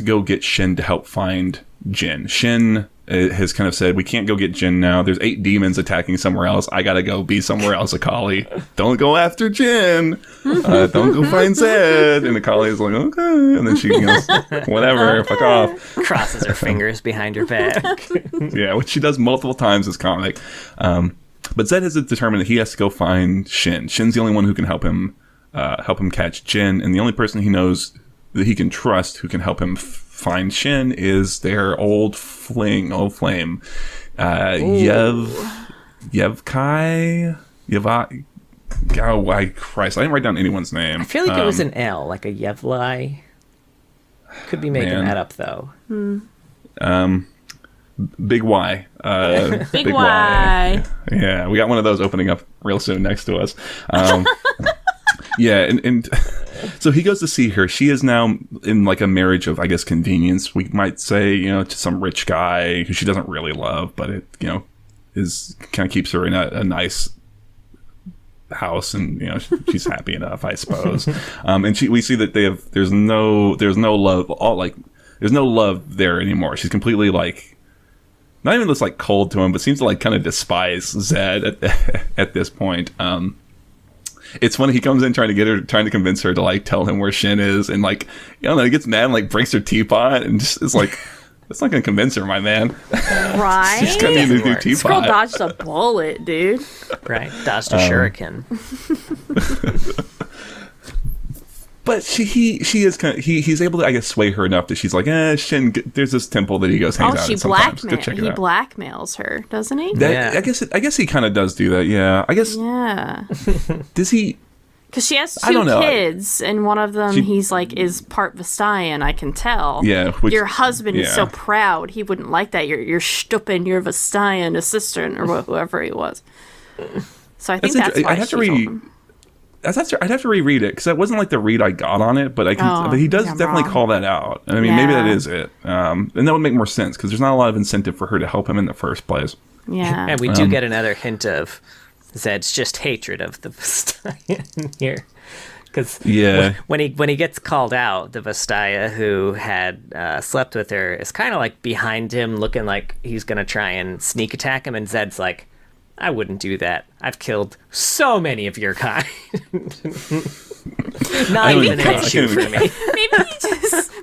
go get Shen to help find Jhin. Shen has kind of said, we can't go get Jhin now. There's 8 demons attacking somewhere else. I gotta go be somewhere else, Akali. Don't go after Jhin. Don't go find Zed. And Akali is like, okay. And then she goes, whatever, fuck off. Crosses her fingers behind her back. Yeah, which she does multiple times this comic. But Zed has determined that he has to go find Shen. Shen's the only one who can help him catch Jhin. And the only person he knows that he can trust who can help him find Shen is their old flame, Yevkai. Oh, Christ! I didn't write down anyone's name. I feel like it was an L, like a Yevlai. Could be making that up though. Big Y. Big Y. Yeah, we got one of those opening up real soon next to us. Yeah, and so he goes to see her. She is now in like a marriage of, I guess, convenience. We might say, to some rich guy who she doesn't really love, but it, is kind of keeps her in a nice house, and she's happy enough, I suppose. And we see that there's no love, there's no love there anymore. She's completely like, not even just like cold to him, but seems to like kind of despise Zed at this point. It's funny, he comes in trying to convince her to like tell him where Shen is, and like, he gets mad and like breaks her teapot, and just is like, that's not gonna convince her, my man. Right? She's gonna need a new teapot. This girl dodged a bullet, dude. Right, dodged a shuriken. But he's able to, I guess, sway her enough that she's like, Shen, there's this temple that he goes hangs out at sometimes. Go check it out. He blackmails her, doesn't he? I guess he kind of does do that. Yeah, I guess. Yeah. Does he? Because she has 2 kids, and one of them he's like is part Vestayan. I can tell. Yeah. Your husband is so proud. He wouldn't like that. You're Stuppen. You're Vestayan assistant, or whoever he was. So I think that's why she told him. I'd have to reread it, because that wasn't like the read I got on it, but but he does definitely call that out. I mean, maybe that is it, and that would make more sense, because there's not a lot of incentive for her to help him in the first place. Yeah, and we do get another hint of Zed's just hatred of the Vestayan here, because when he gets called out, the Vestaya who had slept with her is kind of like behind him, looking like he's gonna try and sneak attack him, and Zed's like, I wouldn't do that. I've killed so many of your kind. Not even an issue for me.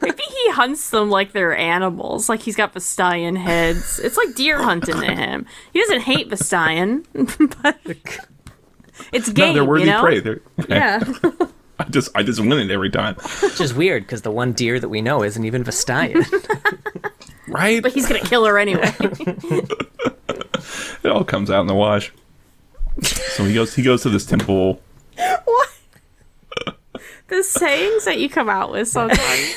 Maybe he hunts them like they're animals. Like he's got Vestayan heads. It's like deer hunting to him. He doesn't hate Vestayan, but it's game. No, they're worthy prey. Yeah. I just win it every time. Which is weird, because the one deer that we know isn't even Vestayan. Right? But he's gonna kill her anyway. It all comes out in the wash. So he goes to this temple. What? The sayings that you come out with sometimes.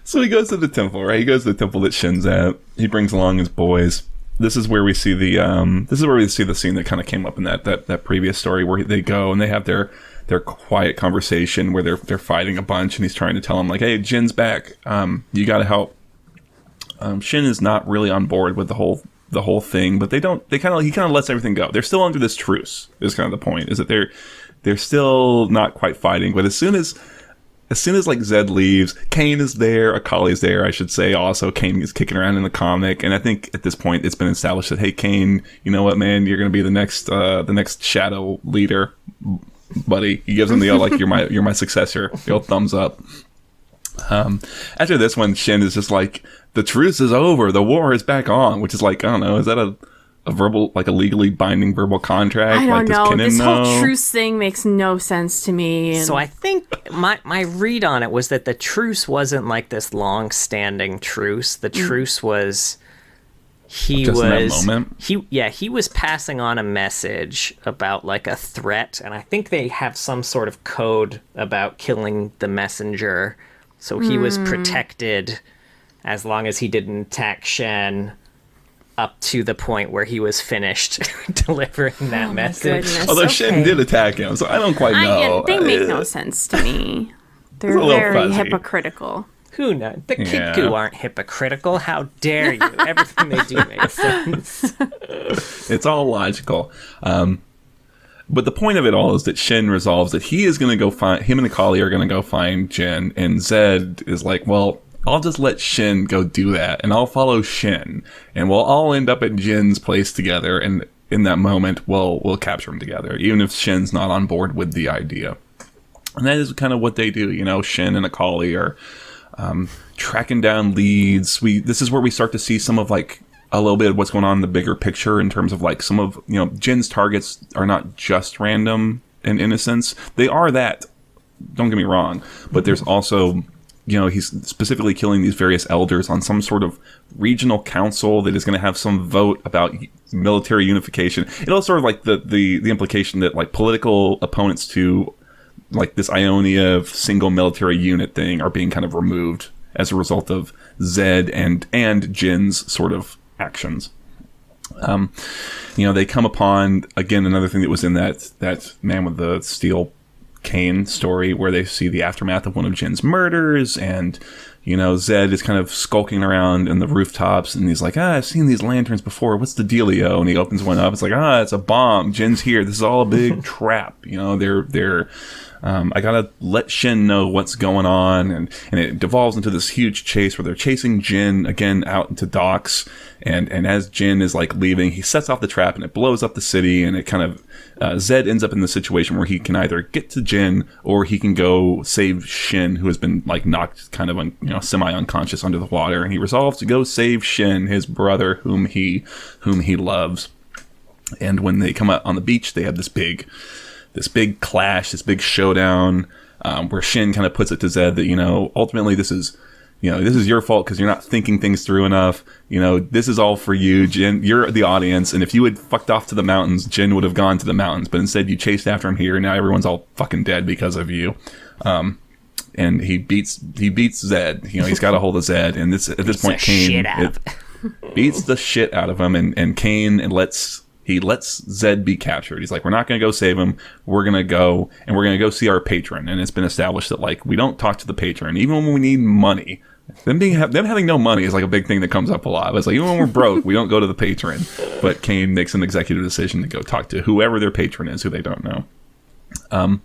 So he goes to the temple, right? He goes to the temple that Shen's at. He brings along his boys. This is where we see the scene that kind of came up in that previous story, where they go and they have their quiet conversation where they're fighting a bunch, and he's trying to tell them like, hey, Jin's back. You got to help. Shen is not really on board with the whole thing, but he kind of lets everything go. They're still under this truce. Is kind of the point, is that they're still not quite fighting. But as soon as like Zed leaves, Kane is there, Akali's there, I should say. Also, Kane is kicking around in the comic, and I think at this point it's been established that, hey, Kane, you know what, man, you're going to be the next shadow leader, buddy. He gives him the like, you're my successor. The old thumbs up. After this one, Shen is just like, the truce is over, the war is back on, which is like, I don't know, is that a verbal, like a legally binding verbal contract? I don't know. Kennen this whole truce thing makes no sense to me. So I think my read on it was that the truce wasn't like this long-standing truce. The truce was he was passing on a message about like a threat, and I think they have some sort of code about killing the messenger. So he was protected as long as he didn't attack Shen up to the point where he was finished delivering that message. Although Shen did attack him, so I don't quite know. They make no sense to me. They're very hypocritical. Who knows? The Kinkou aren't hypocritical. How dare you? Everything they do makes sense. It's all logical. But the point of it all is that Shen resolves that he is going to go find, him and Akali are going to go find Jhin, and Zed is like, well, I'll just let Shen go do that, and I'll follow Shen, and we'll all end up at Jin's place together, and in that moment, we'll capture him together, even if Shen's not on board with the idea. And that is kind of what they do. Shen and Akali are tracking down leads. This is where we start to see some of like a little bit of what's going on in the bigger picture in terms of like some of Jin's targets are not just random and innocence. They are that. Don't get me wrong, but there's also he's specifically killing these various elders on some sort of regional council that is going to have some vote about military unification. It also sort of like the implication that like political opponents to like this Ionia single military unit thing are being kind of removed as a result of Zed and Jin's sort of actions. They come upon, again, another thing that was in that Man with the Steel Cane story where they see the aftermath of one of Jin's murders, and Zed is kind of skulking around in the rooftops, and he's like, I've seen these lanterns before, what's the dealio? And he opens one up, it's like, it's a bomb, Jin's here, this is all a big trap. They're I gotta let Shen know what's going on, and it devolves into this huge chase where they're chasing Jhin again out into docks, and as Jhin is like leaving, he sets off the trap and it blows up the city, and it kind of Zed ends up in the situation where he can either get to Jhin or he can go save Shen, who has been like knocked kind of semi-unconscious under the water, and he resolves to go save Shen, his brother, whom he loves. And when they come out on the beach, they have this big clash, this big showdown, where Shen kind of puts it to Zed that, ultimately this is your fault because you're not thinking things through enough. This is all for you, Jhin. You're the audience, and if you had fucked off to the mountains, Jhin would have gone to the mountains. But instead, you chased after him here, and now everyone's all fucking dead because of you. And he beats Zed. He's got a hold of Zed, and at this point, Kane beats the shit out of him, and Kane lets Zed be captured. He's like, we're not going to go save him. We're going to go, and we're going to go see our patron. And it's been established that like we don't talk to the patron, even when we need money. Them having no money is like a big thing that comes up a lot. It's like, even when we're broke, we don't go to the patron. But Kane makes an executive decision to go talk to whoever their patron is, who they don't know.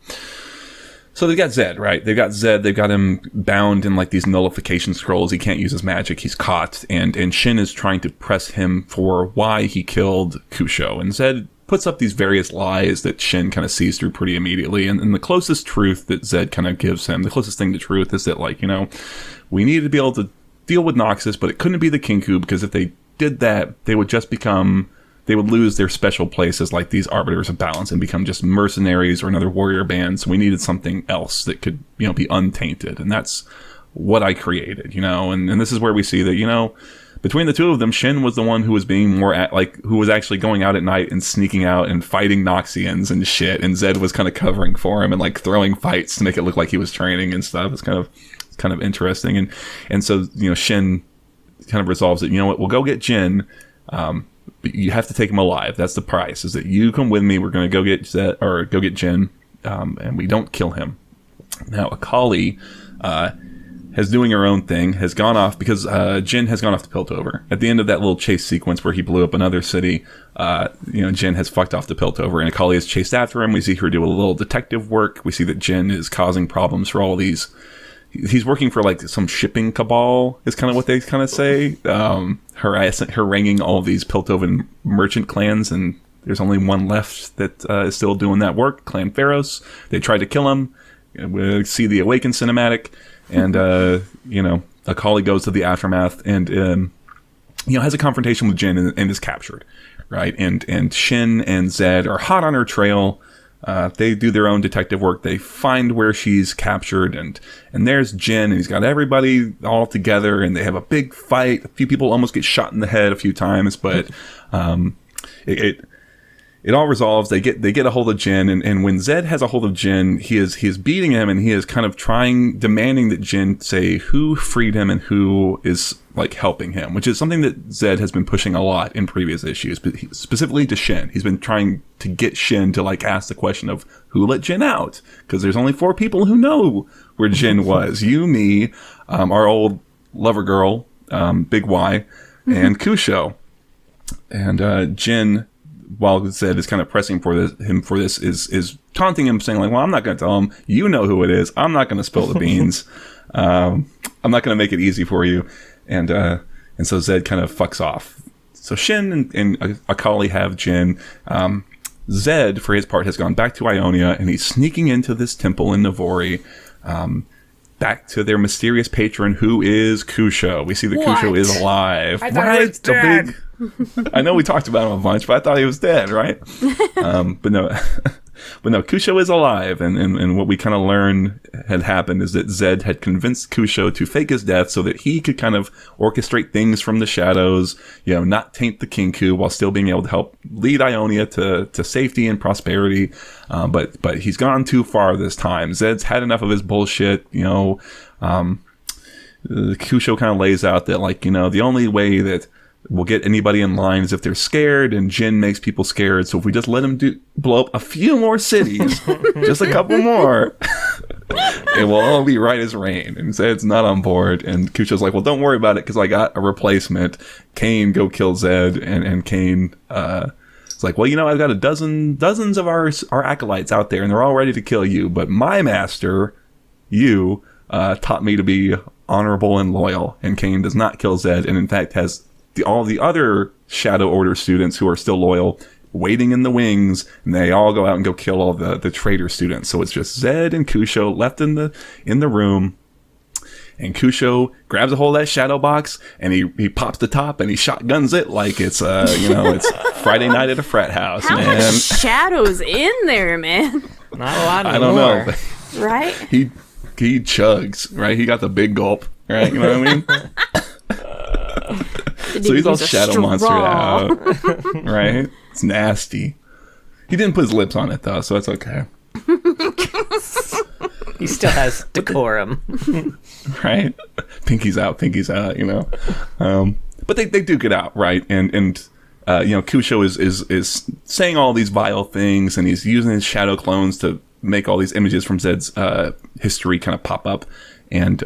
So they've got Zed, right? They've got Zed. They've got him bound in like these nullification scrolls. He can't use his magic. He's caught. And Shen is trying to press him for why he killed Kusho. And Zed puts up these various lies that Shen kind of sees through pretty immediately. And the closest truth that Zed kind of gives him, the closest thing to truth is that like, we needed to be able to deal with Noxus, but it couldn't be the Kinkou, because if they did that, they would lose their special place as like these arbiters of balance and become just mercenaries or another warrior band. So we needed something else that could, be untainted. And that's what I created, and this is where we see that, between the two of them, Shen was the one who was being more who was actually going out at night and sneaking out and fighting Noxians and shit. And Zed was kind of covering for him and like throwing fights to make it look like he was training and stuff. It's kind of interesting. And so, Shen kind of resolves it. You know what? We'll go get Jhin. But you have to take him alive. That's the price. Is that you come with me? We're going to go get Zed, or go get Jhin, and we don't kill him. Now Akali has doing her own thing. Has gone off because Jhin has gone off to Piltover. At the end of that little chase sequence where he blew up another city, Jhin has fucked off to Piltover, and Akali has chased after him. We see her do a little detective work. We see that Jhin is causing problems for all these. He's working for like some shipping cabal is kind of what they kind of say, haranguing all of these Piltovan merchant clans, and there's only one left that is still doing that work, Clan Pharos. They tried to kill him. We see the Awaken cinematic, and Akali goes to the aftermath and has a confrontation with Jhin and is captured, right? And Shen and Zed are hot on her trail. They do their own detective work. They find where she's captured, and there's Jhin, and he's got everybody all together, and they have a big fight. A few people almost get shot in the head a few times, but it all resolves. They get a hold of Jhin, and when Zed has a hold of Jhin, he is beating him, and he is kind of demanding that Jhin say who freed him and who is like helping him, which is something that Zed has been pushing a lot in previous issues, but specifically to Shen. He's been trying to get Shen to like ask the question of who let Jhin out, because there's only 4 people who know where Jhin was. You, me, our old lover girl, Big Y, and Kusho. And Jhin, while Zed is kind of pressing him for this, is taunting him, saying like, well, I'm not going to tell him. You know who it is. I'm not going to spill the beans. I'm not going to make it easy for you. And so Zed kind of fucks off. So Shen and Akali have Jhin. Zed, for his part, has gone back to Ionia, and he's sneaking into this temple in Navori, back to their mysterious patron, who is Kusho. We see that Kusho is alive. I thought he was dead. I know we talked about him a bunch, but I thought he was dead, right? But no, Kusho is alive, and what we kind of learned had happened is that Zed had convinced Kusho to fake his death so that he could kind of orchestrate things from the shadows, not taint the Kinkou while still being able to help lead Ionia to safety and prosperity. But he's gone too far this time. Zed's had enough of his bullshit. Kusho kind of lays out that, like, the only way that we'll get anybody in line is if they're scared, and Jhin makes people scared. So if we just let him blow up a few more cities, just a couple more, it will all be right as rain. And Zed's not on board. And Kusho's like, well, don't worry about it, because I got a replacement. Kane, go kill Zed. And Kane, it's like, well, I've got dozens of our acolytes out there, and they're all ready to kill you. But my master, you, taught me to be honorable and loyal. And Kane does not kill Zed, and in fact has all the other Shadow Order students who are still loyal waiting in the wings, and they all go out and go kill all the traitor students. So it's just Zed and Kusho left in the room, and Kusho grabs a hold of that shadow box, and he pops the top, and he shotguns it like it's it's Friday night at a frat house. How much shadows in there, man? Not a lot. I don't know, right? He chugs, right? He got the big gulp, right? You know what I mean? So he's all shadow monstered out, right? It's nasty. He didn't put his lips on it, though, so that's okay. He still has decorum. Right? Pinky's out, but they duke it out, right? And Kusho is saying all these vile things, and he's using his shadow clones to make all these images from Zed's history kind of pop up. And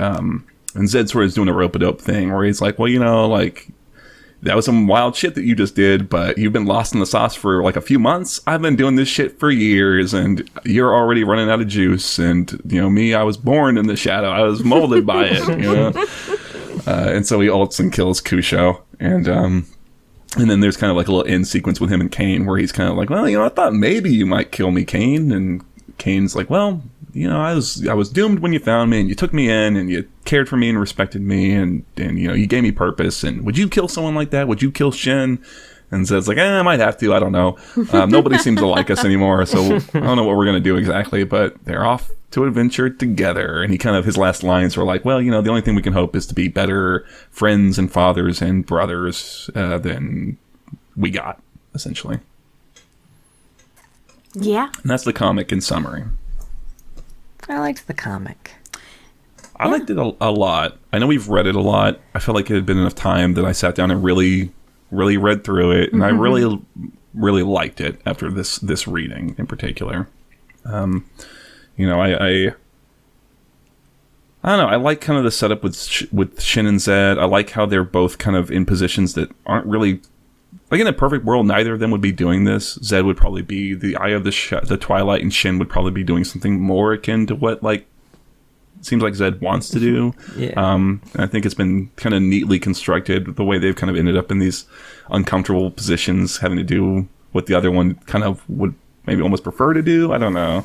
Zed sort of is doing a rope-a-dope thing where he's like, well, that was some wild shit that you just did, but you've been lost in the sauce for like a few months. I've been doing this shit for years, and you're already running out of juice. And, me, I was born in the shadow. I was molded by it, And so he ults and kills Kusho. And then there's kind of like a little end sequence with him and Kane where he's kind of like, well, I thought maybe you might kill me, Kane. And Kane's like, well, I was doomed when you found me, and you took me in, and you cared for me and respected me, and you gave me purpose. And would you kill someone like that? Would you kill Shen? And Zed's like, I might have to. I don't know. Nobody seems to like us anymore, so I don't know what we're gonna do exactly. But they're off to adventure together. And his last lines were like, well, the only thing we can hope is to be better friends and fathers and brothers than we got, essentially. Yeah. And that's the comic in summary. I liked the comic. I liked it a lot. I know we've read it a lot. I felt like it had been enough time that I sat down and really, really read through it, and I really, really liked it after this reading in particular. I don't know. I like kind of the setup with Shen and Zed. I like how they're both kind of in positions that aren't really. Like, in a perfect world, neither of them would be doing this. Zed would probably be the Eye of the Twilight, and Shen would probably be doing something more akin to what, seems like Zed wants to do. Yeah. I think it's been kind of neatly constructed, the way they've kind of ended up in these uncomfortable positions, having to do what the other one kind of would maybe almost prefer to do. I don't know.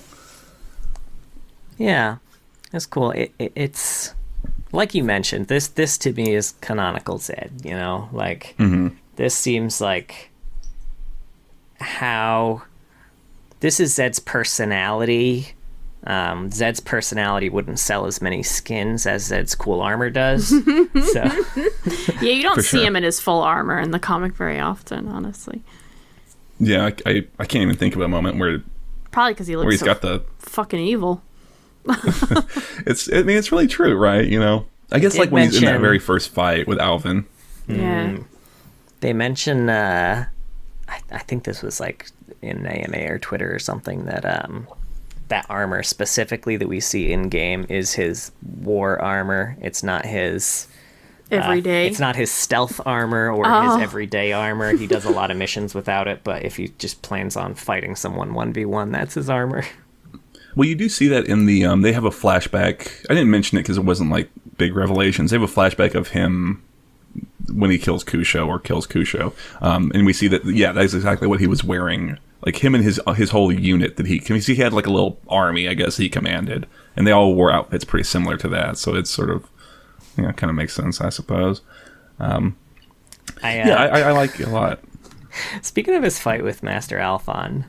Yeah, that's cool. It's, like you mentioned, this to me is canonical Zed, This seems like how this is Zed's personality. Zed's personality wouldn't sell as many skins as Zed's cool armor does. So yeah, you don't see him in his full armor in the comic very often, honestly. Yeah, I can't even think of a moment where probably because he looks got the fucking evil. It's really true, right? I guess when he's in that very first fight with Alvin. Yeah. They mention, I think this was in AMA or Twitter or something, that that armor specifically that we see in game is his war armor. It's not his everyday. It's not his stealth armor or his everyday armor. He does a lot of missions without it, but if he just plans on fighting someone 1v1, that's his armor. Well, you do see that in the they have a flashback. I didn't mention it because it wasn't like big revelations. They have a flashback of him when he kills Kusho, and we see that that's exactly what he was wearing. Like him and his whole unit that he had like a little army, I guess he commanded, and they all wore outfits pretty similar to that. So it's sort of kind of makes sense, I suppose. I like it a lot. Speaking of his fight with Master Alphon,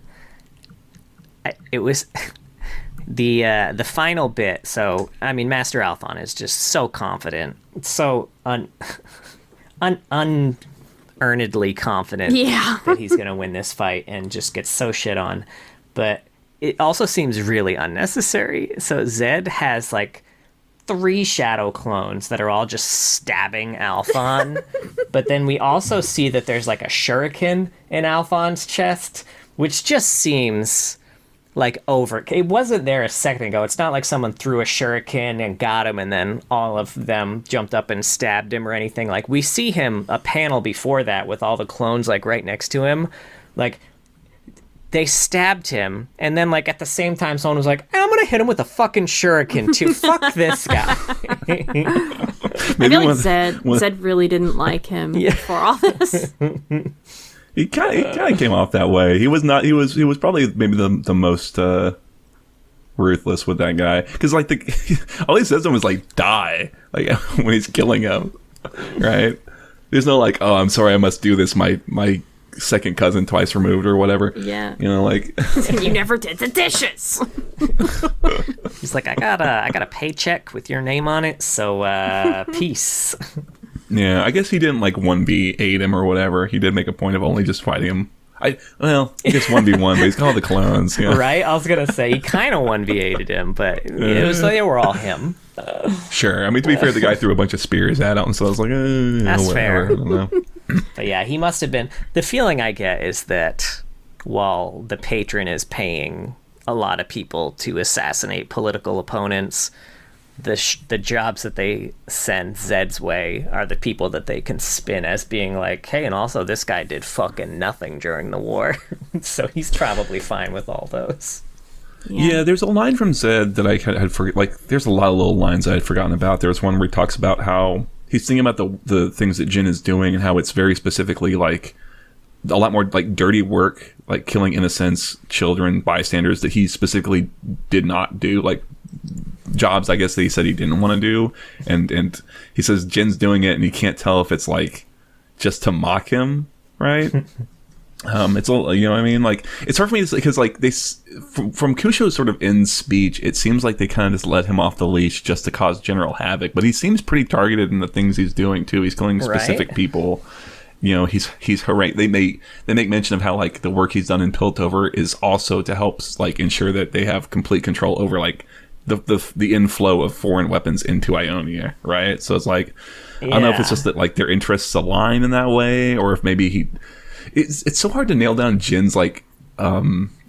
it was the final bit. So I mean, Master Alphon is just so confident, so unearnedly confident that he's going to win this fight, and just gets so shit on. But it also seems really unnecessary. So Zed has like 3 shadow clones that are all just stabbing Alphon. But then we also see that there's like a shuriken in Alphon's chest, which just seems like over. It wasn't there a second ago. It's not like someone threw a shuriken and got him and then all of them jumped up and stabbed him or anything. Like, we see him a panel before that with all the clones like right next to him. Like, they stabbed him, and then like at the same time someone was like, I'm gonna hit him with a fucking shuriken too. Fuck this guy. I feel like Zed really didn't like him before all this. He kind of came off that way. He was not. He was probably maybe the most ruthless with that guy, because like all he says to him is like die, like when he's killing him, right? There's no like, oh, I'm sorry, I must do this. My second cousin twice removed or whatever. Yeah. Like you never did the dishes. He's like, I got a paycheck with your name on it, so peace. Yeah, I guess he didn't like 1v8 him or whatever. He did make a point of only just fighting him. I guess 1v1, but he's called the clones. Yeah. Right? I was going to say, he kind of 1v8'd him, but it was they were all him. Sure. I mean, to be fair, the guy threw a bunch of spears at him, so I was like, that's fair. I don't know. But yeah, he must have been. The feeling I get is that while the patron is paying a lot of people to assassinate political opponents, the jobs that they send Zed's way are the people that they can spin as being like, hey, and also this guy did fucking nothing during the war. So he's probably fine with all those. Yeah, there's a line from Zed that I had forgotten. Like, there's a lot of little lines I had forgotten about. There was one where he talks about how he's thinking about the things that Jhin is doing and how it's very specifically like a lot more like dirty work, like killing innocents, children, bystanders that he specifically did not do, like jobs I guess that he said he didn't want to do, and he says Jin's doing it and he can't tell if it's like just to mock him, right? It's all, you know what I mean? Like, it's hard for me because like they from Kusho's sort of end speech, it seems like they kind of just let him off the leash just to cause general havoc, but he seems pretty targeted in the things he's doing too. He's killing specific people. He's they make mention of how like the work he's done in Piltover is also to help like ensure that they have complete control over like the inflow of foreign weapons into Ionia, right? So it's like, I don't know if it's just that like their interests align in that way, or if maybe it's so hard to nail down Jin's like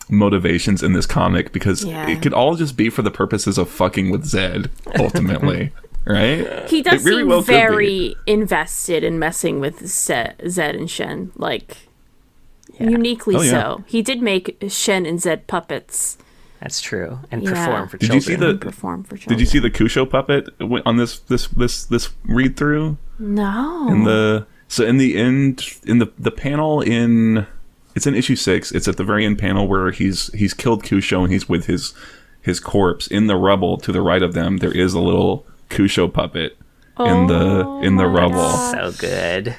motivations in this comic, because it could all just be for the purposes of fucking with Zed ultimately. Right? He does seem very invested in messing with Zed and Shen, like uniquely so. He did make Shen and Zed puppets. That's true, and perform for children. Did you see the Kusho puppet on this read through? No. In the end, in the panel it's in issue 6. It's at the very end panel where he's killed Kusho and he's with his corpse in the rubble. To the right of them, there is a little Kusho puppet in the rubble. So good.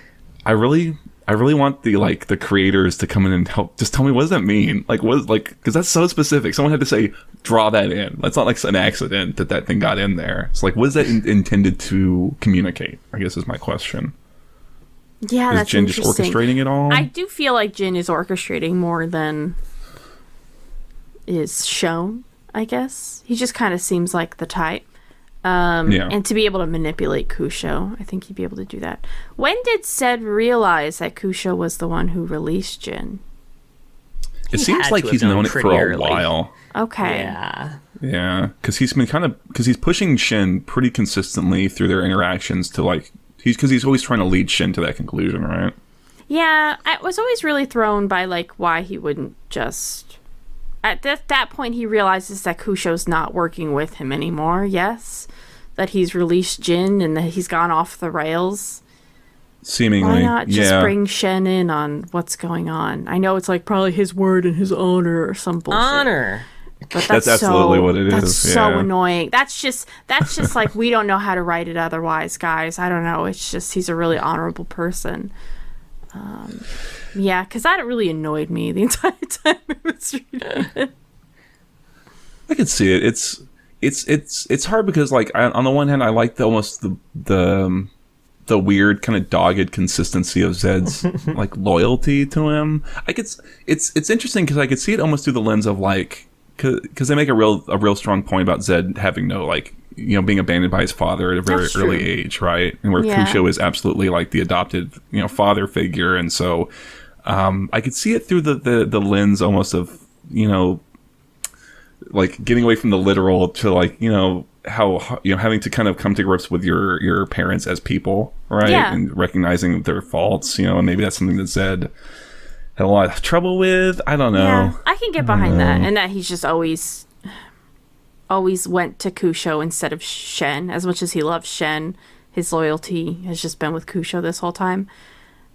I really want the creators to come in and help. Just tell me, what does that mean? Like, because that's so specific. Someone had to say, draw that in. That's not like an accident that thing got in there. It's like, what is that intended to communicate? I guess is my question. Yeah, that's Jhin just orchestrating it all? I do feel like Jhin is orchestrating more than is shown, I guess. He just kind of seems like the type. And to be able to manipulate Kusho, I think he'd be able to do that. When did Zed realize that Kusho was the one who released Jhin? It seems like he's known it for a while. Okay. Yeah, because he's pushing Shen pretty consistently through their interactions to like, he's always trying to lead Shen to that conclusion, right? Yeah, I was always really thrown by like why he wouldn't just at that point, he realizes that Kusho's not working with him anymore, yes? That he's released Jhin and that he's gone off the rails. Seemingly, why not just bring Shen in on what's going on? I know it's like probably his word and his honor or some bullshit. Honor. But that's absolutely what it is. That's so annoying. That's just like we don't know how to write it otherwise, guys. I don't know. It's just he's a really honorable person. Yeah, because that really annoyed me the entire time I was reading it. I could see it. It's hard because like on the one hand, I like the weird kind of dogged consistency of Zed's like loyalty to him. It's interesting because I could see it almost through the lens of like because they make a real strong point about Zed having no like being abandoned by his father at a very early age, right? And where Kusho is absolutely like the adopted father figure, and so I could see it through the lens almost of like getting away from the literal to like how having to kind of come to grips with your parents as people, right? And recognizing their faults, and maybe that's something that Zed had a lot of trouble with. I don't know. Yeah, I can get behind that, and that he's just always went to Kusho instead of Shen. As much as he loves Shen, his loyalty has just been with Kusho this whole time,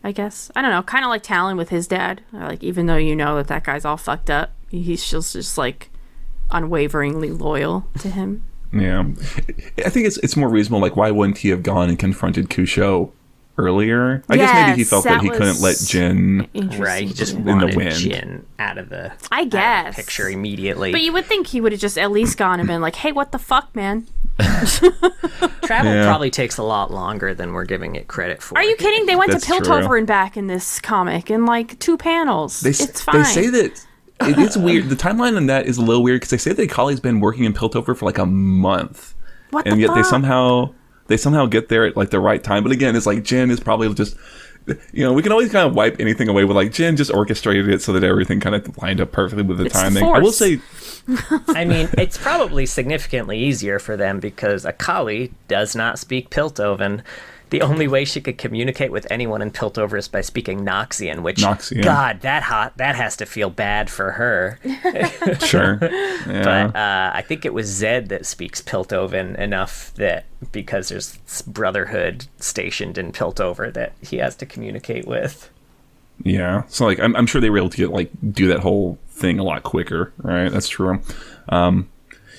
I guess. I don't know, kind of like Talon with his dad. Like, even though that guy's all fucked up, he's just like unwaveringly loyal to him. Yeah, I think it's more reasonable. Like, why wouldn't he have gone and confronted Kusho earlier? I guess maybe he felt that he couldn't let Jhin he just in wanted the wind. Jhin out of the picture immediately. But you would think he would have just at least gone and been like, "Hey, what the fuck, man?" Travel probably takes a lot longer than we're giving it credit for. Are you kidding? They went to Piltover and back in this comic in like 2 panels. It's fine. They say that. It's weird. The timeline on that is a little weird because they say that Akali's been working in Piltover for like a month, and yet they somehow get there at like the right time. But again, it's like Jhin is probably just, we can always kind of wipe anything away with like Jhin just orchestrated it so that everything kind of lined up perfectly with the timing. I will say, I mean, it's probably significantly easier for them because Akali does not speak Piltover. The only way she could communicate with anyone in Piltover is by speaking Noxian, which, God, that has to feel bad for her. Sure. Yeah. But I think it was Zed that speaks Piltover enough that because there's Brotherhood stationed in Piltover that he has to communicate with. Yeah. So, like, I'm sure they were able to do that whole thing a lot quicker, right? That's true.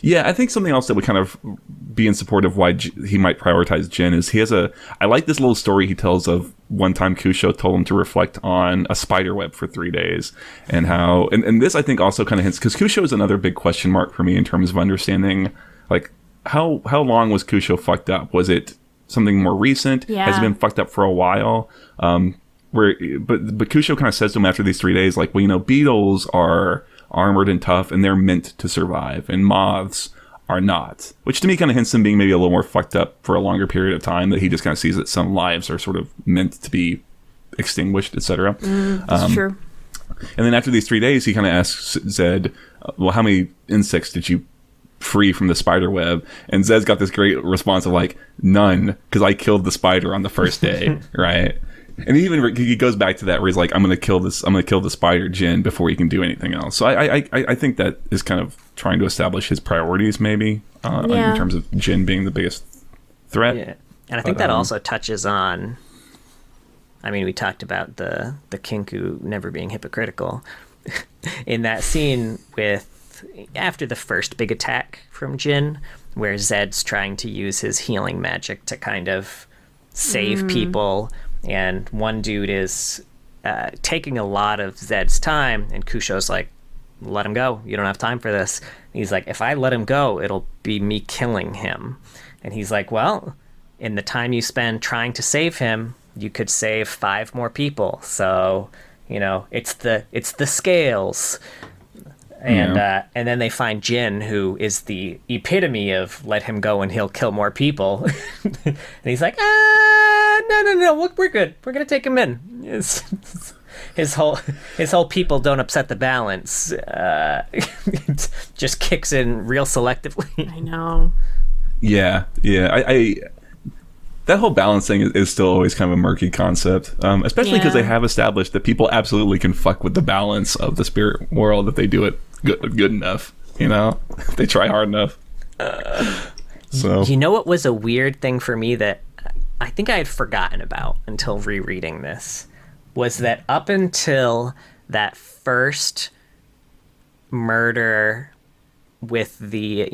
Yeah, I think something else that would kind of be in support of why he might prioritize Jhin is I like this little story he tells of one time Kusho told him to reflect on a spider web for 3 days and how, and this I think also kind of hints, because Kusho is another big question mark for me in terms of understanding, like, how long was Kusho fucked up? Was it something more recent? Yeah. Has it been fucked up for a while? But Kusho kind of says to him after these 3 days, like, well, beetles are armored and tough and they're meant to survive, and moths are not, which to me kind of hints him being maybe a little more fucked up for a longer period of time, that he just kind of sees that some lives are sort of meant to be extinguished, etc. That's true. And then after these 3 days, he kind of asks Zed, well, how many insects did you free from the spider web? And Zed's got this great response of like, none, because I killed the spider on the first day. Right? And he goes back to that where he's like, I'm gonna kill the spider Jhin before he can do anything else. So I think that is kind of trying to establish his priorities, maybe, in terms of Jhin being the biggest threat. Yeah. And I think that also touches on, I mean, we talked about the Kinkou never being hypocritical. In that scene after the first big attack from Jhin, where Zed's trying to use his healing magic to kind of save people, and one dude is taking a lot of Zed's time, and Kusho's like, let him go. You don't have time for this. And he's like, if I let him go, it'll be me killing him. And he's like, well, in the time you spend trying to save him, you could save 5 more people. So, it's the scales. And then they find Jhin, who is the epitome of let him go and he'll kill more people. And he's like, no, we're good. We're gonna take him in. His whole people don't upset the balance. It just kicks in real selectively. I know. Yeah. I that whole balance thing is still always kind of a murky concept, especially because they have established that people absolutely can fuck with the balance of the spirit world if they do it good enough, you know. They try hard enough. So you know what was a weird thing for me that I think I had forgotten about until rereading this was that up until that first murder with the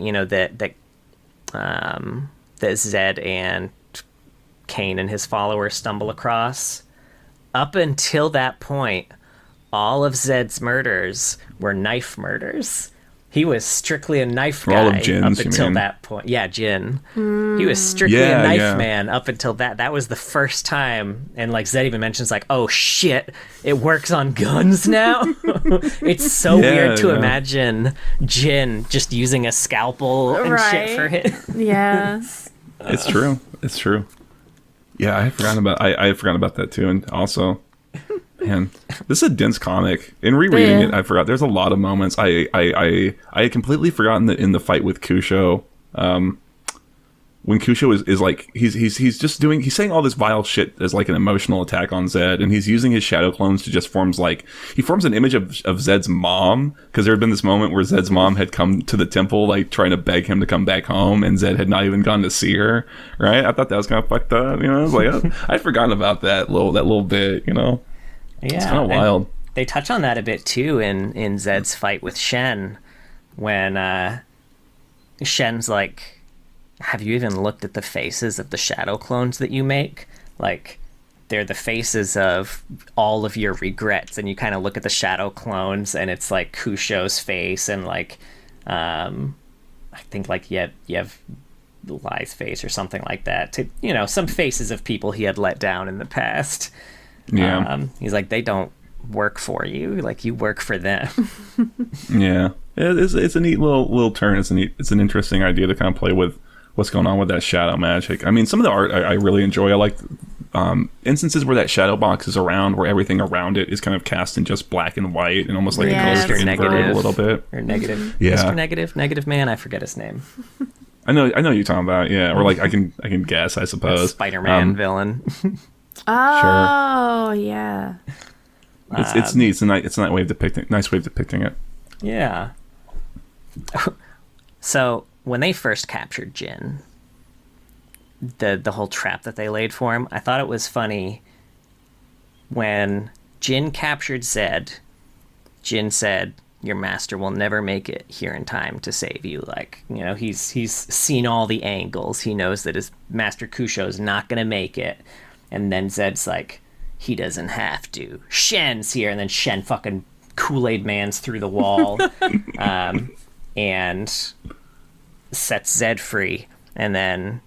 that Zed and Kane and his followers stumble across, up until that point, all of Zed's murders were knife murders. He was strictly a knife guy up until that point. Yeah, Jhin. He was strictly a knife man up until that. That was the first time. And like Zed even mentions, like, oh shit, it works on guns now. It's so weird to imagine Jhin just using a scalpel and shit for him. Yes. It's true. It's true. Yeah, I had forgotten about that too. And also, man, this is a dense comic. In rereading it, I forgot. There's a lot of moments. I had completely forgotten that in the fight with Kusho, when Kusho is like he's saying all this vile shit as like an emotional attack on Zed, and he's using his shadow clones to just forms an image of Zed's mom, because there had been this moment where Zed's mom had come to the temple like trying to beg him to come back home, and Zed had not even gone to see her. Right? I thought that was kind of fucked up. You know, I was like, I'd forgotten about that little bit. You know. Yeah, it's kind of wild. They touch on that a bit too in Zed's fight with Shen, when Shen's like, have you even looked at the faces of the shadow clones that you make? Like, they're the faces of all of your regrets, and you kind of look at the shadow clones, and it's like Kusho's face, and like, I think like you have Lai's face or something like that. To, you know, some faces of people he had let down in the past. Yeah. He's like, they don't work for you, like you work for them. Yeah, it's a neat little turn. It's an interesting idea to kind of play with what's going on with that shadow magic. I mean, some of the art I really enjoy. I like instances where that shadow box is around, where everything around it is kind of cast in just black and white, and almost like a color inverted a little bit. Or negative. Yeah. Mr. Negative Man, I forget his name. I know you're talking about. Yeah, or like I can guess, I suppose. Spider-Man villain. Oh, sure. Yeah. It's neat. It's a nice way of depicting it. Yeah. So when they first captured Jhin, the whole trap that they laid for him, I thought it was funny when Jhin captured Zed. Jhin said, "Your master will never make it here in time to save you." Like, you know, he's seen all the angles. He knows that his master Kusho's not gonna make it. And then Zed's like, he doesn't have to. Shen's here. And then Shen fucking Kool-Aid Man's through the wall and sets Zed free. And then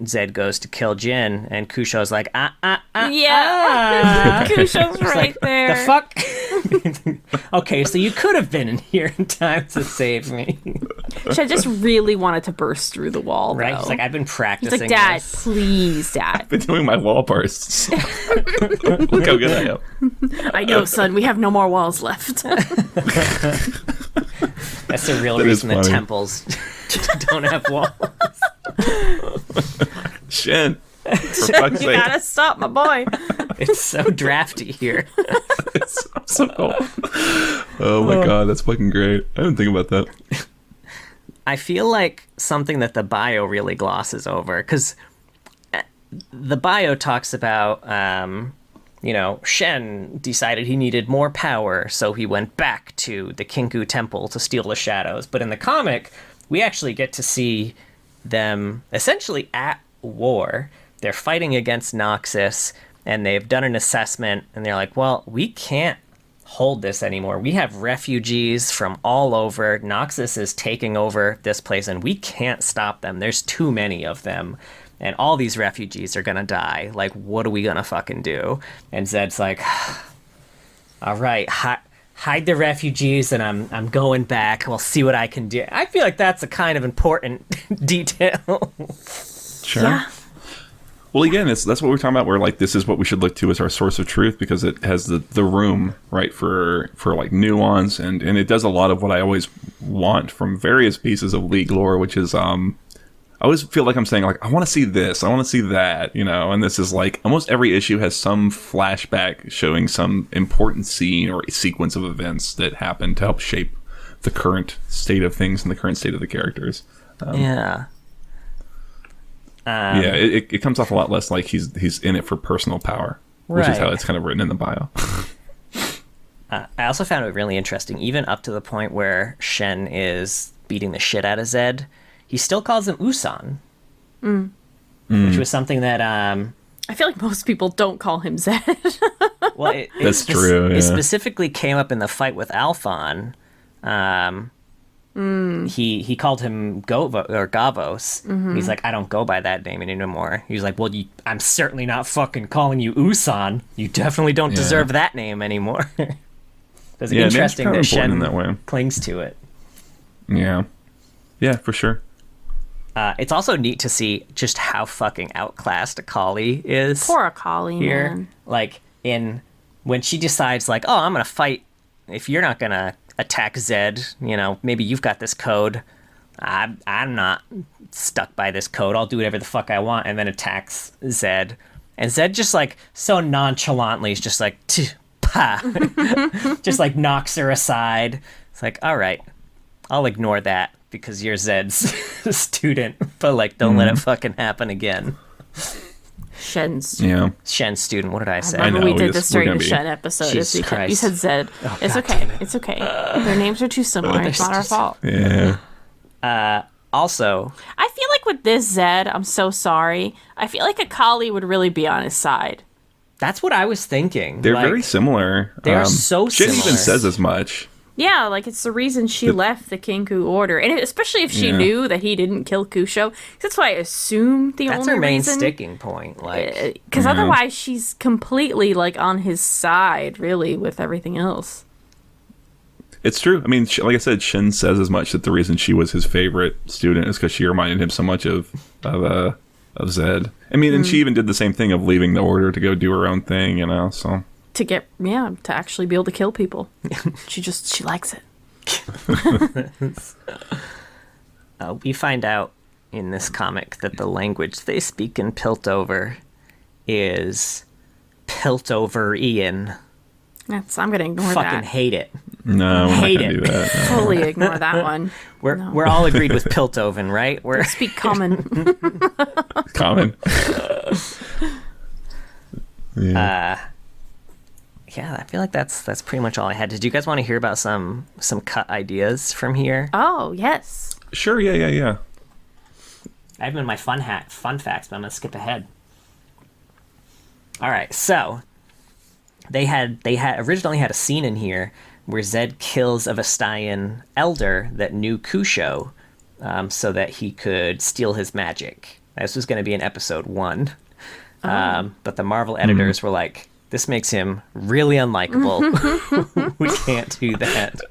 Zed goes to kill Jhin, and Kusho's like, Yeah. Kusho's right like, there. The fuck? Okay, so you could have been in here in time to save me. Shen just really wanted to burst through the wall, right? Though. He's like, I've been practicing. He's like, Dad, this. please, Dad. I've been doing my wall bursts. Look how good I am. I know, son. We have no more walls left. That's the real reason the temples don't have walls. Shen, you gotta stop, my boy. It's so drafty here. It's so cool. Oh my god, that's fucking great. I didn't think about that. I feel like something that the bio really glosses over, because the bio talks about, Shen decided he needed more power, so he went back to the Kinkou Temple to steal the shadows. But in the comic, we actually get to see them essentially at war. They're fighting against Noxus, and they've done an assessment, and they're like, well, we can't hold this anymore. We have refugees from all over. Noxus is taking over this place, and we can't stop them. There's too many of them, and all these refugees are gonna die. Like, what are we gonna fucking do? And Zed's like, all right, hide the refugees, and I'm going back. We'll see what I can do. I feel like that's a kind of important detail. Sure. Yeah. Well, again, that's what we're talking about. Where like this is what we should look to as our source of truth, because it has the room, right, for like nuance, and it does a lot of what I always want from various pieces of League lore, which is I always feel like I'm saying, like, I want to see this, I want to see that, and this is like almost every issue has some flashback showing some important scene or sequence of events that happen to help shape the current state of things and the current state of the characters. Yeah. It comes off a lot less like he's in it for personal power, which is how it's kind of written in the bio. I also found it really interesting, even up to the point where Shen is beating the shit out of Zed, he still calls him Usan, which was something that I feel like most people don't call him Zed. Well, that's true. Yeah. It specifically came up in the fight with Alphon. He called him Gavos. Mm-hmm. He's like, I don't go by that name anymore. He's like, well, I'm certainly not fucking calling you Usan. You definitely don't deserve that name anymore. It's interesting that Shen that clings to it. Yeah. Yeah, for sure. It's also neat to see just how fucking outclassed Akali is. Poor Akali, here. man. Like, when she decides, like, oh, I'm going to fight, if you're not going to attack Zed, maybe you've got this code. I'm not stuck by this code. I'll do whatever the fuck I want, and then attacks Zed. And Zed just, like, so nonchalantly is just like, pa. Just, like, knocks her aside. It's like, all right, I'll ignore that because you're Zed's student, but, like, don't let it fucking happen again. Shen's student. What did I say? I remember we did this during the Shen episode. You said Zed. Oh, it's okay. It's okay. Their names are too similar. It's not our fault. Yeah. Also, I feel like with this Zed, I'm so sorry. I feel like Akali would really be on his side. That's what I was thinking. They're very similar. They are so Shen similar. even says as much. Yeah, like it's the reason she left the Kinkou Order, and especially if she knew that he didn't kill Kusho. That's what I assume the only reason. That's her main sticking point, like, because otherwise she's completely like on his side, really, with everything else. It's true. I mean, like I said, Shen says as much that the reason she was his favorite student is because she reminded him so much of Zed. I mean, and she even did the same thing of leaving the order to go do her own thing, so. To actually be able to kill people. she likes it. We find out in this comic that the language they speak in Piltover is Piltoverian. I'm gonna ignore that. Fucking hate it. No, hate it. Do that. Fully ignore that one. We're all agreed with Piltoven, right? We speak common. Common. Yeah, I feel like that's pretty much all I had. Did you guys want to hear about some cut ideas from here? Oh, yes. Sure, yeah. I have them in my fun facts, but I'm going to skip ahead. All right, so they had originally had a scene in here where Zed kills a Vestayan elder that knew Kusho, so that he could steal his magic. This was going to be in episode 1. But the Marvel editors were like, this makes him really unlikable. We can't do that.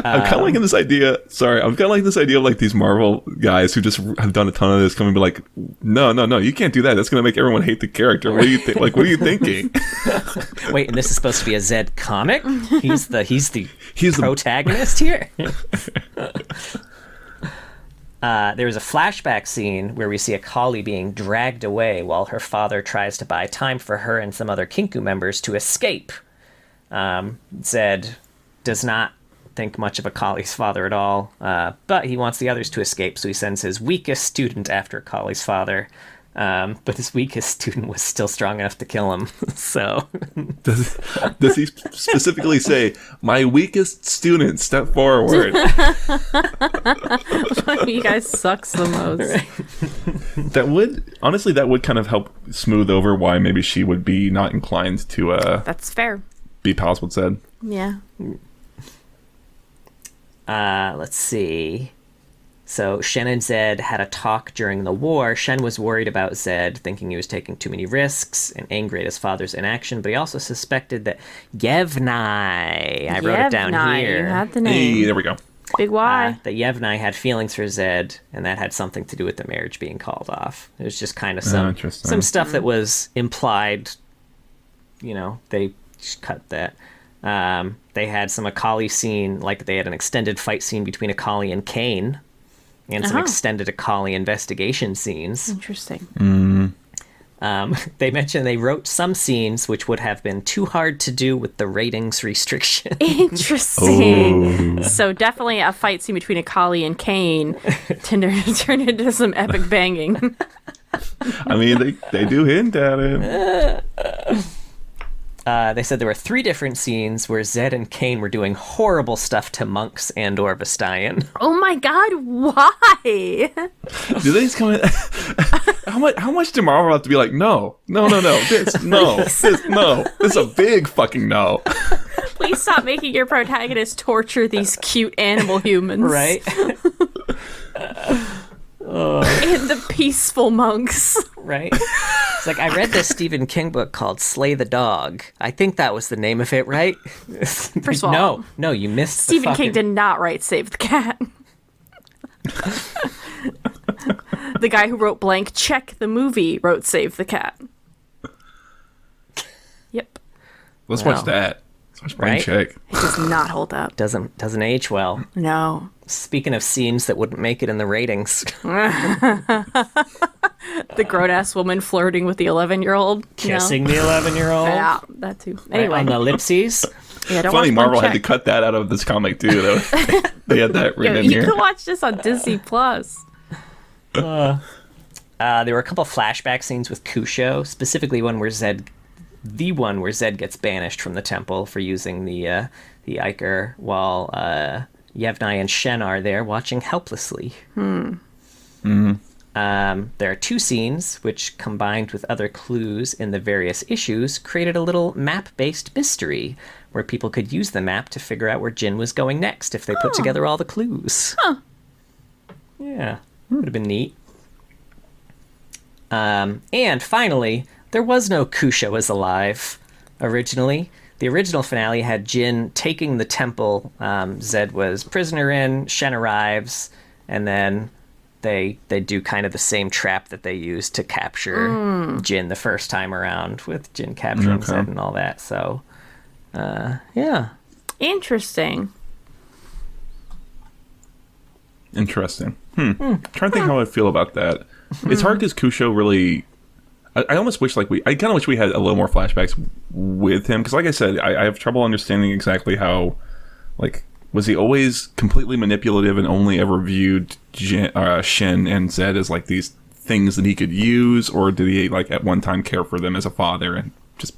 I'm kind of liking this idea. Sorry, I'm kind of liking this idea of like these Marvel guys who just have done a ton of this coming and be like, no, you can't do that. That's going to make everyone hate the character. What do you think? Like, what are you thinking? Wait, and this is supposed to be a Zed comic? He's the protagonist here. There was a flashback scene where we see Akali being dragged away while her father tries to buy time for her and some other Kinkou members to escape. Zed does not think much of Akali's father at all, but he wants the others to escape, so he sends his weakest student after Akali's father. But his weakest student was still strong enough to kill him. So does he specifically say, "My weakest student, step forward"? Which one of you guys sucks the most? That would kind of help smooth over why maybe she would be not inclined to. That's fair. Be pals with Zed. Yeah. Let's see. So Shen and Zed had a talk during the war. Shen was worried about Zed, thinking he was taking too many risks and angry at his father's inaction, but he also suspected that Yevnai, I wrote it down here. You had the name. Hey, there we go. Big Y. That Yevnai had feelings for Zed, and that had something to do with the marriage being called off. It was just kind of some stuff that was implied. They just cut that. They had some Akali scene, like they had an extended fight scene between Akali and Kane. And some extended Akali investigation scenes. Interesting. They mentioned they wrote some scenes which would have been too hard to do with the ratings restriction. Interesting. So definitely a fight scene between Akali and Kane turned into some epic banging. I mean, they do hint at it. They said there were 3 different scenes where Zed and Kane were doing horrible stuff to monks and or Vestayan. Oh my god, why? Do they just come in? How much did Marvel have to be like, no, this is a big fucking no. Please stop making your protagonist torture these cute animal humans. Right? And the peaceful monks. Right? It's like, I read this Stephen King book called Slay the Dog. I think that was the name of it, right? First of all, no, you missed Stephen King did not write Save the Cat. The guy who wrote Blank Check the movie wrote Save the Cat. Yep. Let's watch that. Let's watch Blank Check. It does not hold up. Doesn't age well. No. Speaking of scenes that wouldn't make it in the ratings. The grown-ass woman flirting with the 11-year-old. Kissing the 11-year-old. Yeah, that too. Anyway. On the ellipses. Yeah, funny, Marvel had to cut that out of this comic too, though. They had that written in here. You can watch this on Disney Plus. There were a couple flashback scenes with Kusho, specifically one where Zed gets banished from the temple for using the Ichor, while Yevnai and Shen are there watching helplessly. There are 2 scenes which, combined with other clues in the various issues, created a little map-based mystery where people could use the map to figure out where Jhin was going next if they put together all the clues. Yeah, would have been neat. And finally, there was no Kusho as alive originally. The original finale had Jhin taking the temple Zed was prisoner in. Shen arrives, and then they do kind of the same trap that they used to capture Jhin the first time around, with Jhin capturing Zed and all that. So, yeah. Interesting. Trying to think how I feel about that. It's hard because Kusho really... I almost wish I kind of wish we had a little more flashbacks with him, because like I said, I have trouble understanding exactly how, like, was he always completely manipulative and only ever viewed Shen and Zed as like these things that he could use, or did he like at one time care for them as a father and just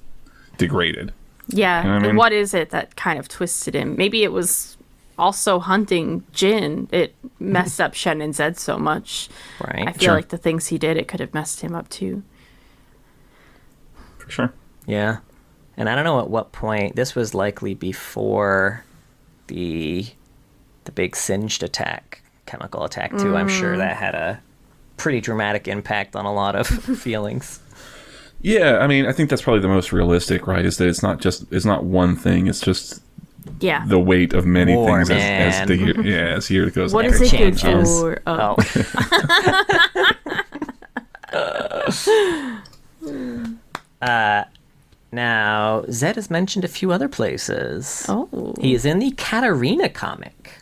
degraded? Yeah, you know what I mean? And what is it that kind of twisted him? Maybe it was also hunting Jhin. It messed up Shen and Zed so much. Right. I feel like the things he did, it could have messed him up too. Sure. Yeah. And I don't know at what point, this was likely before the big singed attack, chemical attack too. I'm sure that had a pretty dramatic impact on a lot of feelings. Yeah, I mean, I think that's probably the most realistic, right? Is that it's not one thing, it's just the weight of many things as the year goes on. What is it good for? Now, Zed has mentioned a few other places. Oh. He is in the Katarina comic.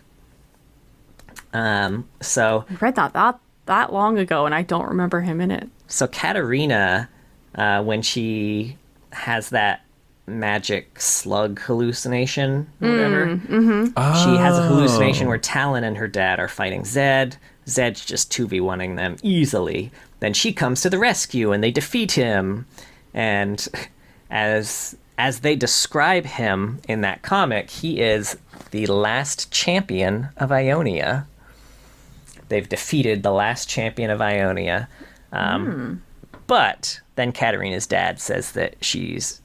So I read that long ago, and I don't remember him in it. So Katarina, when she has that magic slug hallucination, or whatever, she has a hallucination where Talon and her dad are fighting Zed. Zed's just 2v1ing them easily. Then she comes to the rescue, and they defeat him. And as they describe him in that comic, he is the last champion of Ionia. They've defeated the last champion of Ionia. But then Katarina's dad says that he's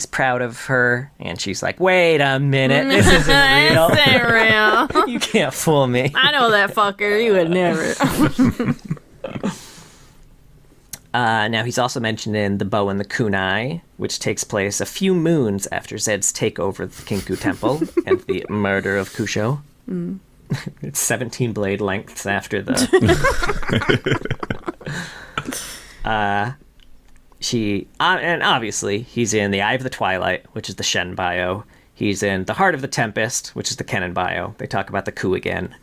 proud of her, and she's like, wait a minute, this isn't real. This ain't real. You can't fool me. I know that fucker. You would never. Now, he's also mentioned in The Bow and the Kunai, which takes place a few moons after Zed's takeover of the Kinkou Temple and the murder of Kusho. It's 17 blade lengths after the... and obviously, he's in The Eye of the Twilight, which is the Shen bio. He's in The Heart of the Tempest, which is the Kennen bio. They talk about the coup again.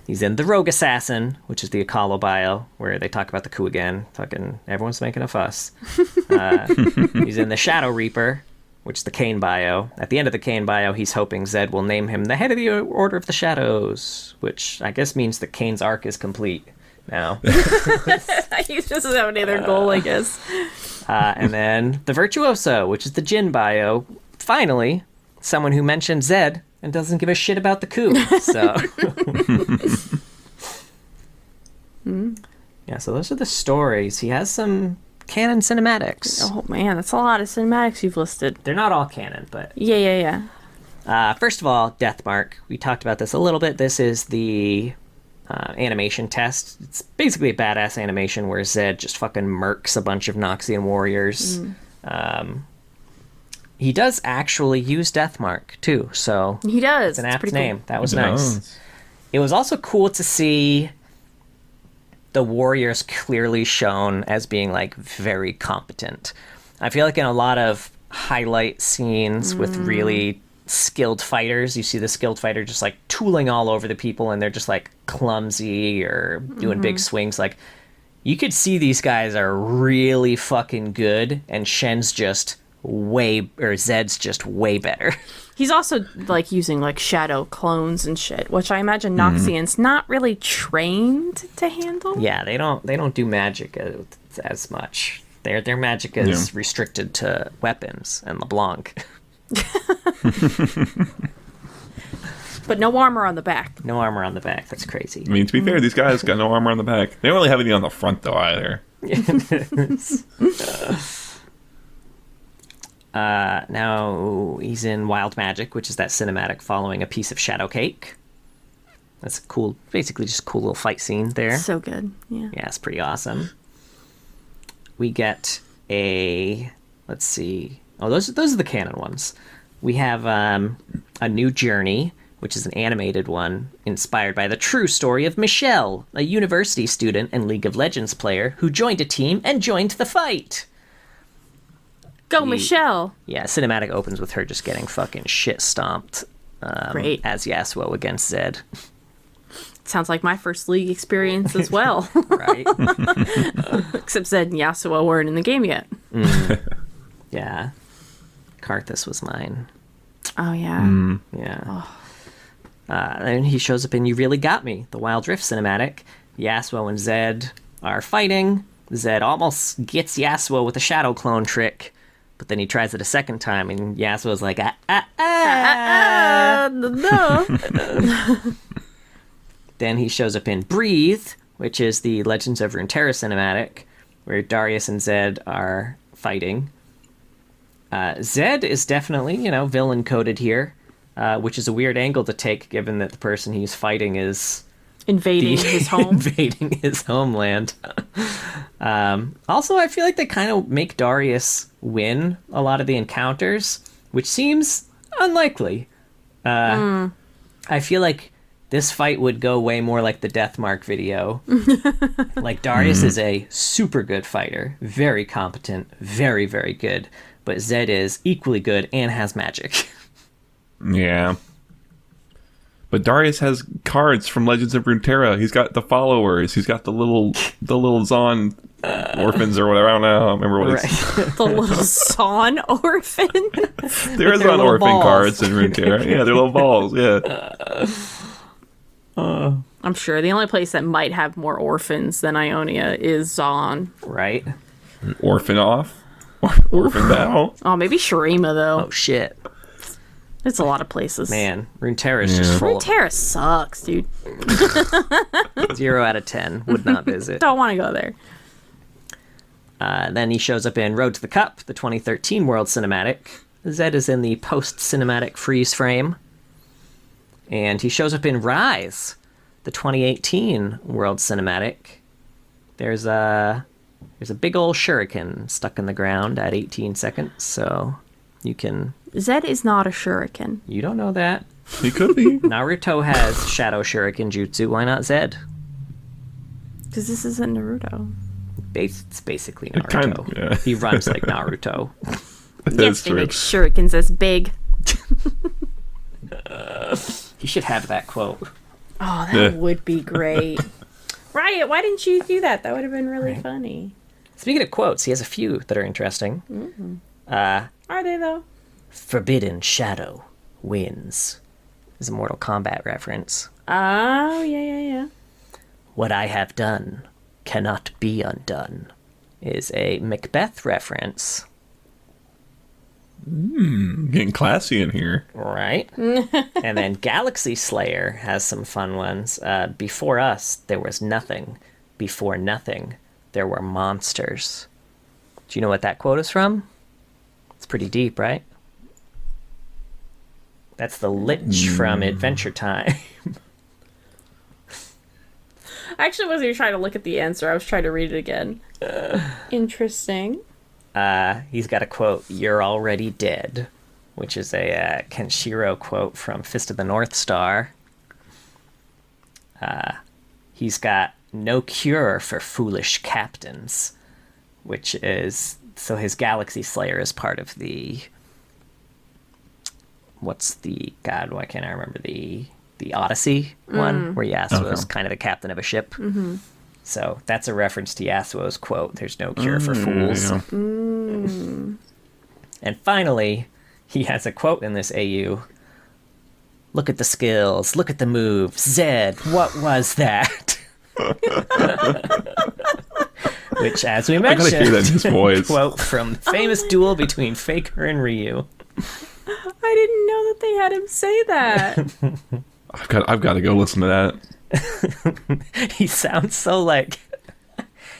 He's in the Rogue Assassin, which is the Akali bio, where they talk about the coup again. Fucking everyone's making a fuss. He's in the Shadow Reaper, which is the Kane bio. At the end of the Kane bio, he's hoping Zed will name him the head of the Order of the Shadows, which I guess means that Kane's arc is complete now. He just doesn't have any other goal, I guess. And then the Virtuoso, which is the Jhin bio. Finally, someone who mentioned Zed and doesn't give a shit about the coup. So, yeah, so those are the stories. He has some canon cinematics. Oh, man, that's a lot of cinematics you've listed. They're not all canon, but... Yeah. First of all, Deathmark. We talked about this a little bit. This is the animation test. It's basically a badass animation where Zed just fucking murks a bunch of Noxian warriors. He does actually use Deathmark, too, so... He does. It's an apt name. Cool. That was nice. It was also cool to see the warriors clearly shown as being, like, very competent. I feel like in a lot of highlight scenes with really skilled fighters, you see the skilled fighter just, like, tooling all over the people, and they're just, like, clumsy or doing big swings. Like, you could see these guys are really fucking good, and Shen's just... Zed's just way better. He's also like using like shadow clones and shit, which I imagine Noxian's not really trained to handle. Yeah, they don't do magic as much. Their magic is restricted to weapons and LeBlanc. But no armor on the back. No armor on the back. That's crazy. I mean, to be fair, these guys got no armor on the back. They don't really have any on the front though either. Now he's in Wild Magic, which is that cinematic following a piece of Shadow Cake. That's cool. Basically, just a cool little fight scene there. So good. Yeah. Yeah, it's pretty awesome. We get a... Let's see. Oh, those are the canon ones. We have a new Journey, which is an animated one inspired by the true story of Michelle, a university student and League of Legends player who joined a team and joined the fight. Go, Michelle! Yeah, cinematic opens with her just getting fucking shit stomped. Great. As Yasuo against Zed. Sounds like my first League experience as well. Right? Except Zed and Yasuo weren't in the game yet. Yeah. Karthus was mine. Oh, yeah. Yeah. Oh. And he shows up in You Really Got Me, the Wild Rift cinematic. Yasuo and Zed are fighting. Zed almost gets Yasuo with a shadow clone trick, but then he tries it a second time, and Yasuo's like, no. Then he shows up in Breathe, which is the Legends of Runeterra cinematic, where Darius and Zed are fighting. Zed is definitely, villain coded here, which is a weird angle to take, given that the person he's fighting is... invading his home. Invading his homeland. Also, I feel like they kind of make Darius win a lot of the encounters, which seems unlikely. I feel like this fight would go way more like the Deathmark video. Like, Darius is a super good fighter, very competent, very, very good, but Zed is equally good and has magic. Yeah. But Darius has cards from Legends of Runeterra. He's got the followers. He's got the little Zon orphans or whatever. I don't know. I don't remember what it's... The little Zon orphan? There is on orphan balls. Cards in Runeterra. Yeah, they're little balls. Yeah. I'm sure the only place that might have more orphans than Ionia is Zon. Right? Orphan off? Orphan battle? Oh, maybe Shurima, though. Oh, shit. It's a lot of places. Man, Runeterra is just full Runeterra sucks, dude. 0 out of 10. Would not visit. Don't want to go there. Then he shows up in Road to the Cup, the 2013 World Cinematic. Zed is in the post-cinematic freeze frame. And he shows up in Rise, the 2018 World Cinematic. There's a big old shuriken stuck in the ground at 18 seconds, so you can... Zed is not a shuriken. You don't know that. He could be. Naruto has Shadow Shuriken Jutsu. Why not Zed? Because this isn't Naruto. It's basically Naruto. He runs like Naruto. Yes, they make shurikens as big. He should have that quote. Oh, that would be great. Riot, why didn't you do that? That would have been really funny. Speaking of quotes, he has a few that are interesting. Mm-hmm. Are they, though? Forbidden shadow wins. Is a Mortal Kombat reference. Oh, yeah. What I have done cannot be undone is a Macbeth reference. Getting classy in here. Right. And then Galaxy Slayer has some fun ones. Before us, there was nothing. Before nothing, there were monsters. Do you know what that quote is from? It's pretty deep, right? That's the Lich from Adventure Time. I actually wasn't even trying to look at the answer. I was trying to read it again. Interesting. He's got a quote, "You're already dead," which is a Kenshiro quote from Fist of the North Star. He's got "no cure for foolish captains," which is, so his Galaxy Slayer is part of the, what's the, God, why can't I remember, the Odyssey one, where Yasuo's kind of the captain of a ship. Mm-hmm. So that's a reference to Yasuo's quote, "There's no cure for fools." Yeah. And finally, he has a quote in this AU. "Look at the skills, look at the moves. Zed, what was that?" Which, as we mentioned, I gotta hear that in his voice. Quote from the famous duel between Faker and Ryu. I didn't know that they had him say that. I've got to go listen to that. He sounds so like,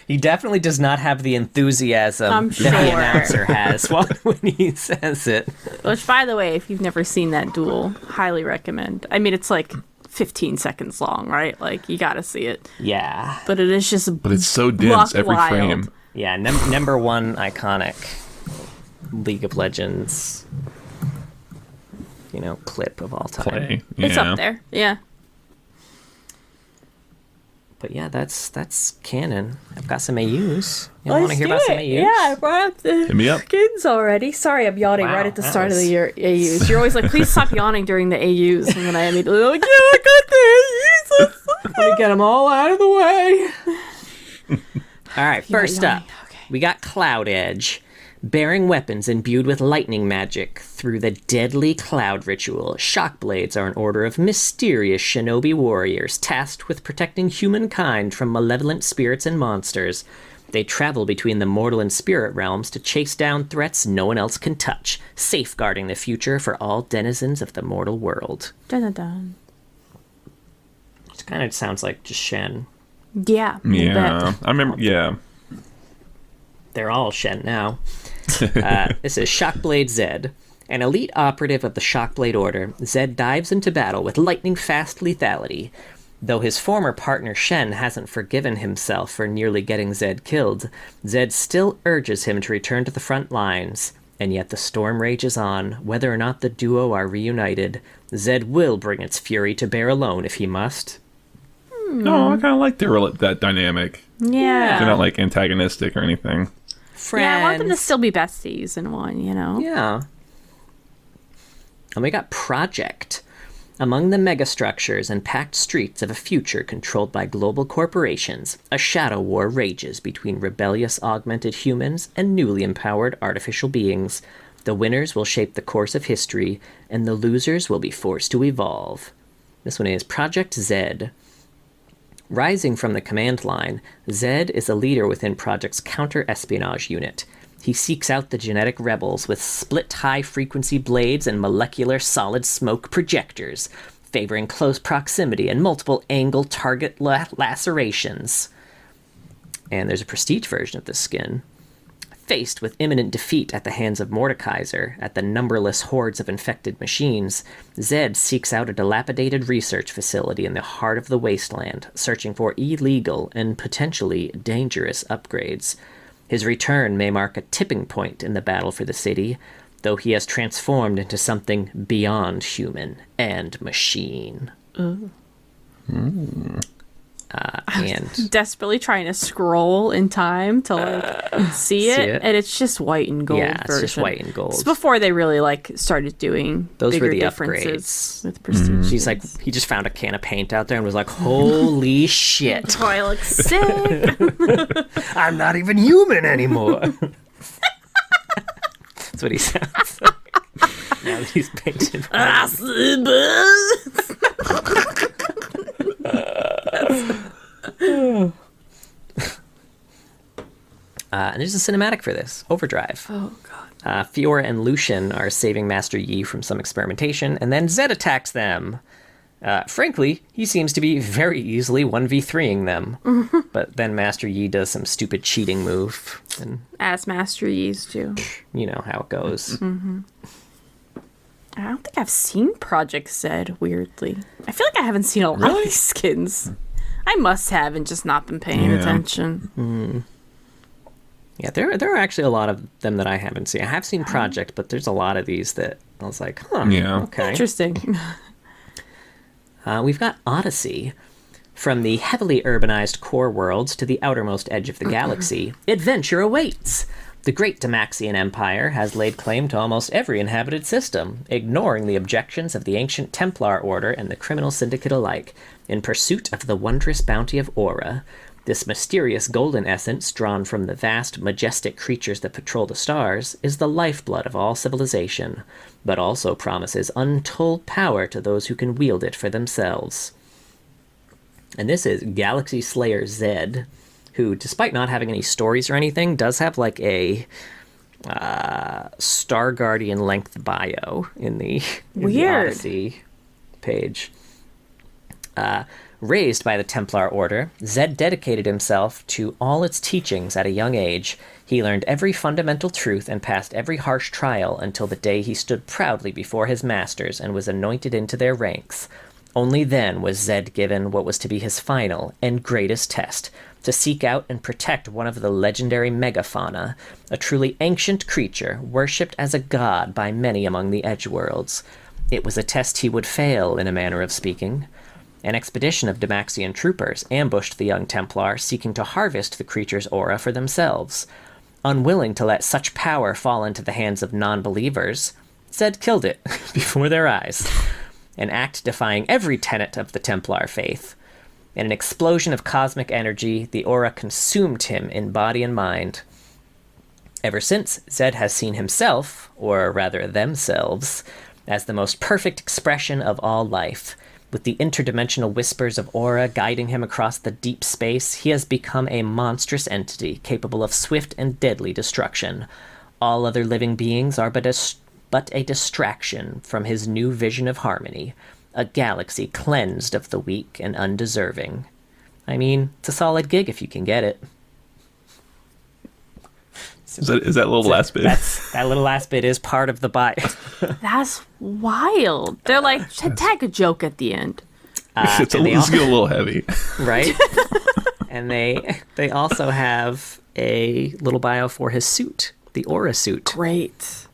he definitely does not have the enthusiasm sure. that the announcer has when he says it. Which, by the way, if you've never seen that duel, highly recommend. I mean, it's like 15 seconds long, right? Like, you gotta see it. Yeah. But it is just, but it's so dense every wild. frame. Yeah, number one iconic League of Legends, clip of all time. Play. Yeah. It's up there. Yeah. But yeah, that's canon. I've got some AUs. You want to hear about some AUs? Yeah, I brought up the Hit me up. skins already. Sorry, I'm yawning right at the start of the year AUs. You're always like, please stop yawning during the AUs. And then I immediately like, yeah, I got the AUs. Let me get them all out of the way. All right, first up, we got Cloud Edge. Bearing weapons imbued with lightning magic through the deadly cloud ritual, Shockblades are an order of mysterious shinobi warriors tasked with protecting humankind from malevolent spirits and monsters. They travel between the mortal and spirit realms to chase down threats no one else can touch, safeguarding the future for all denizens of the mortal world. Dun, dun, dun. It kind of sounds like just Shen. Yeah. Yeah. I remember, yeah. They're all Shen now. This is Shockblade Zed. An elite operative of the Shockblade Order, Zed dives into battle with lightning-fast lethality. Though his former partner Shen hasn't forgiven himself for nearly getting Zed killed, Zed still urges him to return to the front lines. And yet the storm rages on. Whether or not the duo are reunited, Zed will bring its fury to bear alone if he must. No, I kind of like that dynamic. Yeah. They're not like antagonistic or anything. Friends. Yeah, I want them to still be besties in one, Yeah. And we got Project. Among the megastructures and packed streets of a future controlled by global corporations, a shadow war rages between rebellious augmented humans and newly empowered artificial beings. The winners will shape the course of history, and the losers will be forced to evolve. This one is Project Zed. Rising from the command line, Zed is a leader within Project's counter-espionage unit. He seeks out the genetic rebels with split high-frequency blades and molecular solid smoke projectors, favoring close proximity and multiple angle target lacerations. And there's a prestige version of this skin. Faced with imminent defeat at the hands of Mordekaiser at the numberless hordes of infected machines, Zed seeks out a dilapidated research facility in the heart of the wasteland, searching for illegal and potentially dangerous upgrades. His return may mark a tipping point in the battle for the city, though he has transformed into something beyond human and machine. I And desperately trying to scroll in time to like see it, and it's just white and gold. Yeah, it's just white and gold. It's before they really like started doing those bigger were the differences upgrades with prestige. He's like, he just found a can of paint out there and was like, holy shit. Oh, I look sick. I'm not even human anymore. That's what he sounds like. Now that he's painted. And there's a cinematic for this. Overdrive. Oh, God. Fiora and Lucian are saving Master Yi from some experimentation, and then Zed attacks them. Frankly, he seems to be very easily 1v3ing them. But then Master Yi does some stupid cheating move. And As Master Yi's do. you know how it goes. I don't think I've seen Project Zed, weirdly. I feel like I haven't seen a lot of these skins. I must have and just not been paying attention. Yeah, there are actually a lot of them that I haven't seen. I have seen Project, but there's a lot of these that I was like, okay. Interesting. We've got Odyssey. From the heavily urbanized core worlds to the outermost edge of the galaxy, adventure awaits. The great Demaxian Empire has laid claim to almost every inhabited system, ignoring the objections of the ancient Templar Order and the criminal syndicate alike, in pursuit of the wondrous bounty of Aura. This mysterious golden essence, drawn from the vast, majestic creatures that patrol the stars, is the lifeblood of all civilization, but also promises untold power to those who can wield it for themselves. And this is Galaxy Slayer Zed, who, despite not having any stories or anything, does have like a Star Guardian length bio in the Odyssey page. Raised by the Templar Order, Zed dedicated himself to all its teachings at a young age. He learned every fundamental truth and passed every harsh trial until the day he stood proudly before his masters and was anointed into their ranks. Only then was Zed given what was to be his final and greatest test, to seek out and protect one of the legendary megafauna, a truly ancient creature worshipped as a god by many among the Edgeworlds. It was a test he would fail, in a manner of speaking. An expedition of Demaxian troopers ambushed the young Templar, seeking to harvest the creature's aura for themselves. Unwilling to let such power fall into the hands of non-believers, Zed killed it before their eyes, an act defying every tenet of the Templar faith. In an explosion of cosmic energy, the aura consumed him in body and mind. Ever since, Zed has seen himself, or rather themselves, as the most perfect expression of all life. With the interdimensional whispers of aura guiding him across the deep space, he has become a monstrous entity capable of swift and deadly destruction. All other living beings are but a distraction from his new vision of harmony, a galaxy cleansed of the weak and undeserving. I mean, it's a solid gig if you can get it. Is that little last bit? That little last bit is part of the bio. That's wild. They're like, tag a joke at the end. It's getting a little heavy. Right? And they also have a little bio for his suit, the aura suit. Great.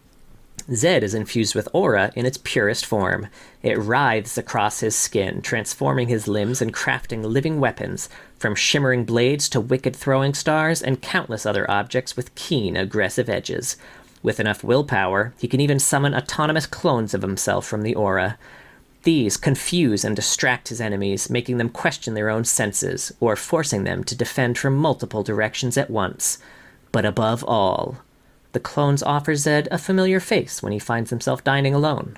Zed is infused with aura in its purest form. It writhes across his skin, transforming his limbs and crafting living weapons, from shimmering blades to wicked throwing stars and countless other objects with keen, aggressive edges. With enough willpower, he can even summon autonomous clones of himself from the aura. These confuse and distract his enemies, making them question their own senses, or forcing them to defend from multiple directions at once. But above all, the clones offer Zed a familiar face when he finds himself dining alone.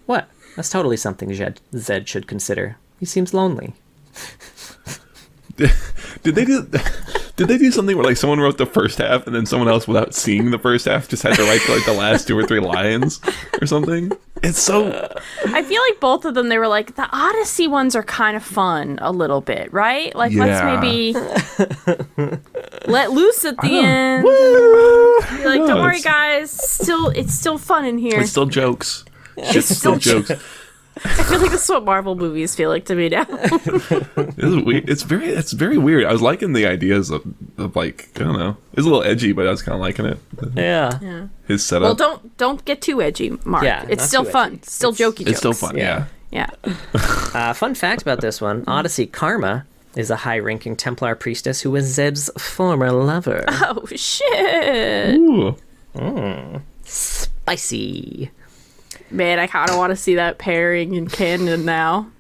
What? That's totally something Zed should consider. He seems lonely. Did they do something where like someone wrote the first half and then someone else without seeing the first half just had to write like the last 2 or 3 lines or something? It's so... I feel like both of them, they were like, the Odyssey ones are kind of fun a little bit, right? Like, let's maybe let loose at the end. Be like, don't worry, guys. It's still fun in here. It's still jokes. It's still jokes. I feel like this is what Marvel movies feel like to me now. It's very weird. I was liking the ideas of like, I don't know. It's a little edgy, but I was kind of liking it. Yeah. His setup. Well, don't get too edgy, Mark. Yeah, it's still fun. Still jokey jokes. It's still fun, yeah. Yeah. Fun fact about this one, Odyssey Karma is a high-ranking Templar priestess who was Zed's former lover. Oh, shit. Ooh. Spicy. Man, I kind of want to see that pairing in canon now.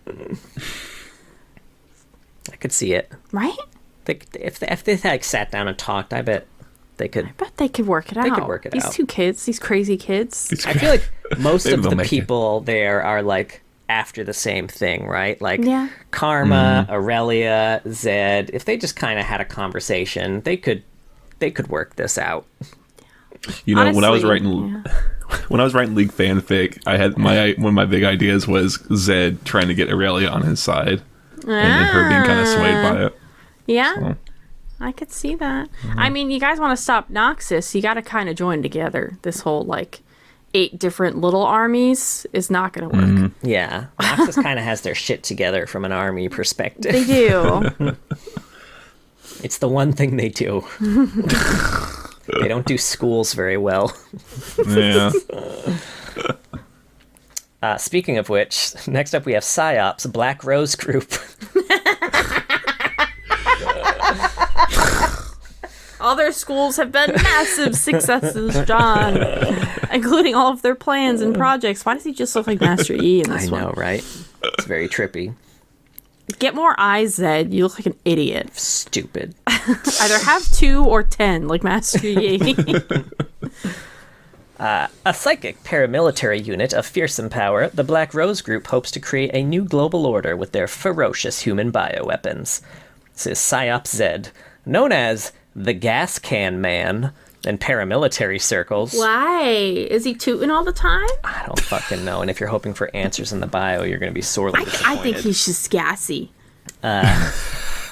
I could see it. Right? If they like sat down and talked, I bet they could. I bet they could work it out. They could work it out. These two kids, these crazy kids. I feel like most of the people there are like after the same thing, right? Like Karma, Aurelia, Zed. If they just kind of had a conversation, they could work this out. You know, honestly, when I was writing League fanfic, I had one of my big ideas was Zed trying to get Aurelia on his side, and her being kind of swayed by it. Yeah, so. I could see that. I mean, you guys want to stop Noxus, you got to kind of join together. This whole, like, 8 different little armies is not going to work. Yeah. Noxus kind of has their shit together from an army perspective. They do. It's the one thing they do. They don't do schools very well. Yeah. Speaking of which, next up we have PsyOps, Black Rose Group. All their schools have been massive successes, John, including all of their plans and projects. Why does he just look like Master Yi in this one? I know, right? It's very trippy. Get more eyes, Zed. You look like an idiot. Stupid. Either have 2 or 10, like Master Yi. A psychic paramilitary unit of fearsome power, the Black Rose Group hopes to create a new global order with their ferocious human bioweapons. This is PsyOps Zed, known as the Gas Can Man in paramilitary circles. Why? Is he tooting all the time? I don't fucking know. And if you're hoping for answers in the bio, you're going to be sorely disappointed. I think he's just gassy.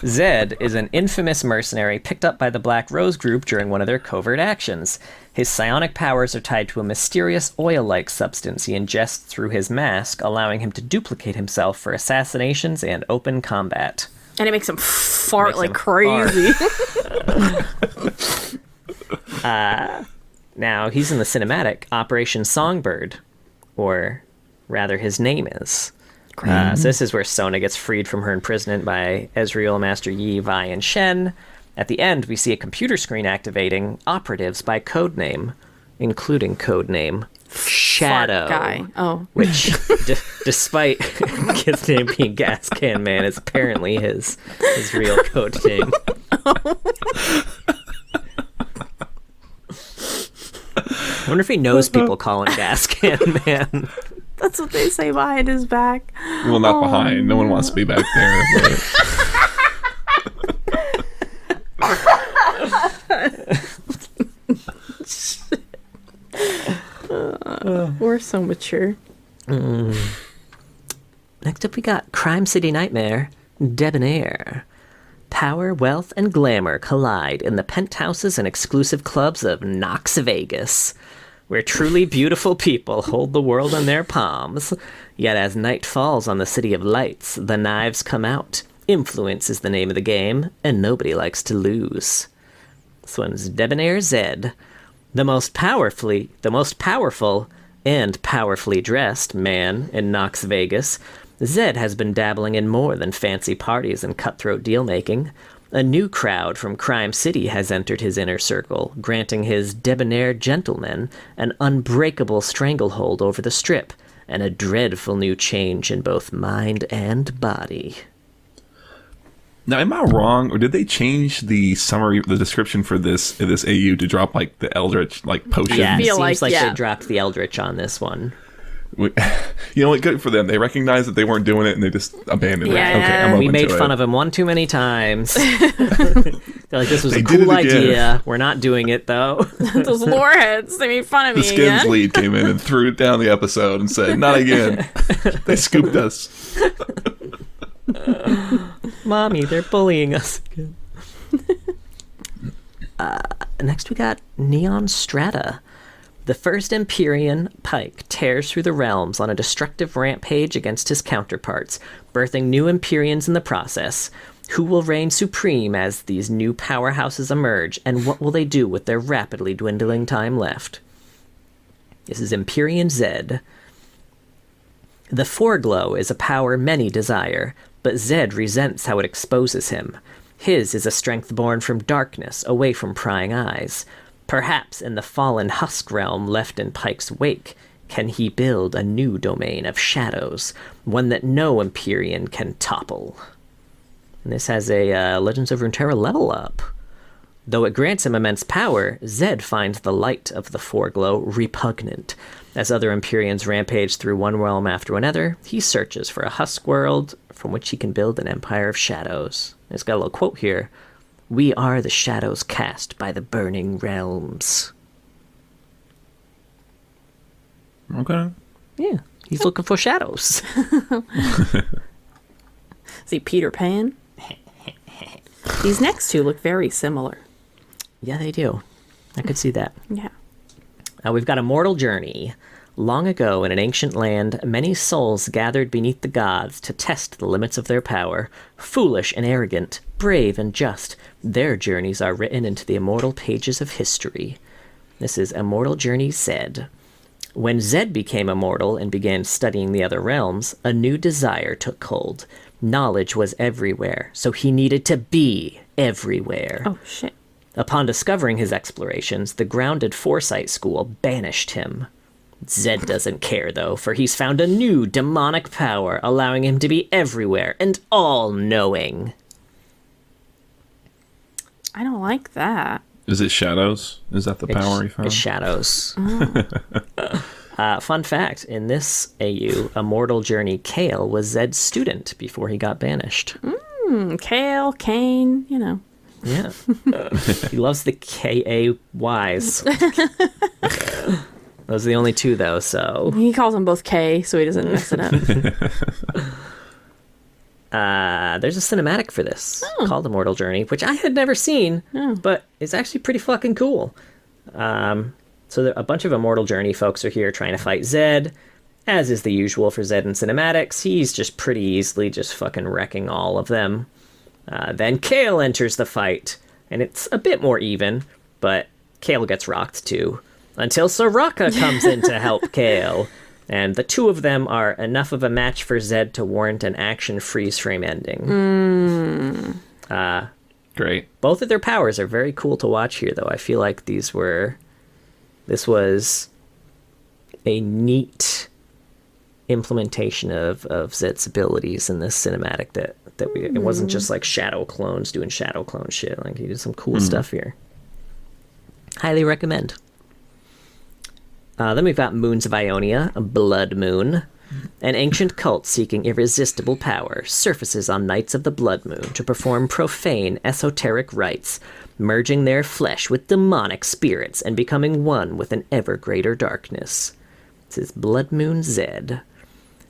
Zed is an infamous mercenary picked up by the Black Rose Group during one of their covert actions. His psionic powers are tied to a mysterious oil-like substance he ingests through his mask, allowing him to duplicate himself for assassinations and open combat. And it makes him fart like crazy. Now, he's in the cinematic Operation Songbird, or rather his name is. So this is where Sona gets freed from her imprisonment by Ezreal, Master Yi, Vi, and Shen. At the end, we see a computer screen activating operatives by codename, including codename Shadow. Fart guy. Oh. Which, despite his name being Gas Can Man, is apparently his real code name. I wonder if he knows people call him Gas Can Man. That's what they say behind his back. Well, not behind. No one wants to be back there. We're so mature. Next up, we got Crime City Nightmare, Debonair. Power, wealth, and glamour collide in the penthouses and exclusive clubs of Knox Vegas, where truly beautiful people hold the world in their palms. Yet as night falls on the City of Lights, the knives come out. Influence is the name of the game, and nobody likes to lose. This one's Debonair Zed, the most powerful and powerfully dressed man in Knox Vegas. Zed has been dabbling in more than fancy parties and cutthroat deal-making. A new crowd from Crime City has entered his inner circle, granting his debonair gentlemen an unbreakable stranglehold over the Strip, and a dreadful new change in both mind and body. Now, am I wrong, or did they change the summary, the description for this AU to drop like the Eldritch potion? Yeah, it seems like they dropped the Eldritch on this one. You know what? Good for them. They recognized that they weren't doing it, and they just abandoned it. Okay, I'm we open made to fun it. of him one too many times. They're like, this was a cool idea. We're not doing it, though. Those loreheads, they made fun of The me Skins again. lead came in and threw it down the episode and said, not again. They scooped us. Mommy, they're bullying us again. Next we got Neon Strata. The first Empyrean Pike tears through the realms on a destructive rampage against his counterparts, birthing new Empyreans in the process. Who will reign supreme as these new powerhouses emerge, and what will they do with their rapidly dwindling time left? This is Empyrean Zed. The Foreglow is a power many desire. but Zed resents how it exposes him. His is a strength born from darkness, away from prying eyes. Perhaps in the fallen husk realm left in Pike's wake, can he build a new domain of shadows, one that no Empyrean can topple. And this has a Legends of Runeterra level up. Though it grants him immense power, Zed finds the light of the Foreglow repugnant. As other Empyreans rampage through one realm after another, he searches for a husk world from which he can build an empire of shadows. It's got a little quote here. We are the shadows cast by the burning realms. Okay. Yeah, he's looking for shadows. See, Peter Pan? These next two look very similar. Yeah, they do. I could see that. Yeah. We've got Immortal Journey. Long ago, in an ancient land, many souls gathered beneath the gods to test the limits of their power. Foolish and arrogant, brave and just, their journeys are written into the immortal pages of history. This is Immortal Journey Zed. When Zed became immortal and began studying the other realms, a new desire took hold. Knowledge was everywhere, so he needed to be everywhere. Oh, shit. Upon discovering his explorations, the grounded Foresight School banished him. Zed doesn't care, though, for he's found a new demonic power, allowing him to be everywhere and all-knowing. I don't like that. Is it shadows? Is that the power he found? It's shadows. Fun fact, in this AU, Immortal Journey, Kale was Zed's student before he got banished. Kale, Kane, you know. Yeah. He loves the K-A-Ys. Those are the only two, though, so... He calls them both K, so he doesn't mess it up. There's a cinematic for this called Immortal Journey, which I had never seen, but it's actually pretty fucking cool. So a bunch of Immortal Journey folks are here trying to fight Zed. As is the usual for Zed in cinematics, he's just pretty easily just fucking wrecking all of them. Then Kale enters the fight, and it's a bit more even, but Kale gets rocked too. Until Soraka comes in to help Kale, and the two of them are enough of a match for Zed to warrant an action freeze-frame ending. Great. Both of their powers are very cool to watch here, though. I feel like this was a neat implementation of Zed's abilities in this cinematic that it wasn't just like shadow clones doing shadow clone shit. Like, he did some cool stuff here. Highly recommend. Then we've got Moons of Ionia, a Blood Moon. An ancient cult seeking irresistible power surfaces on nights of the Blood Moon to perform profane, esoteric rites, merging their flesh with demonic spirits and becoming one with an ever greater darkness. This is Blood Moon Zed.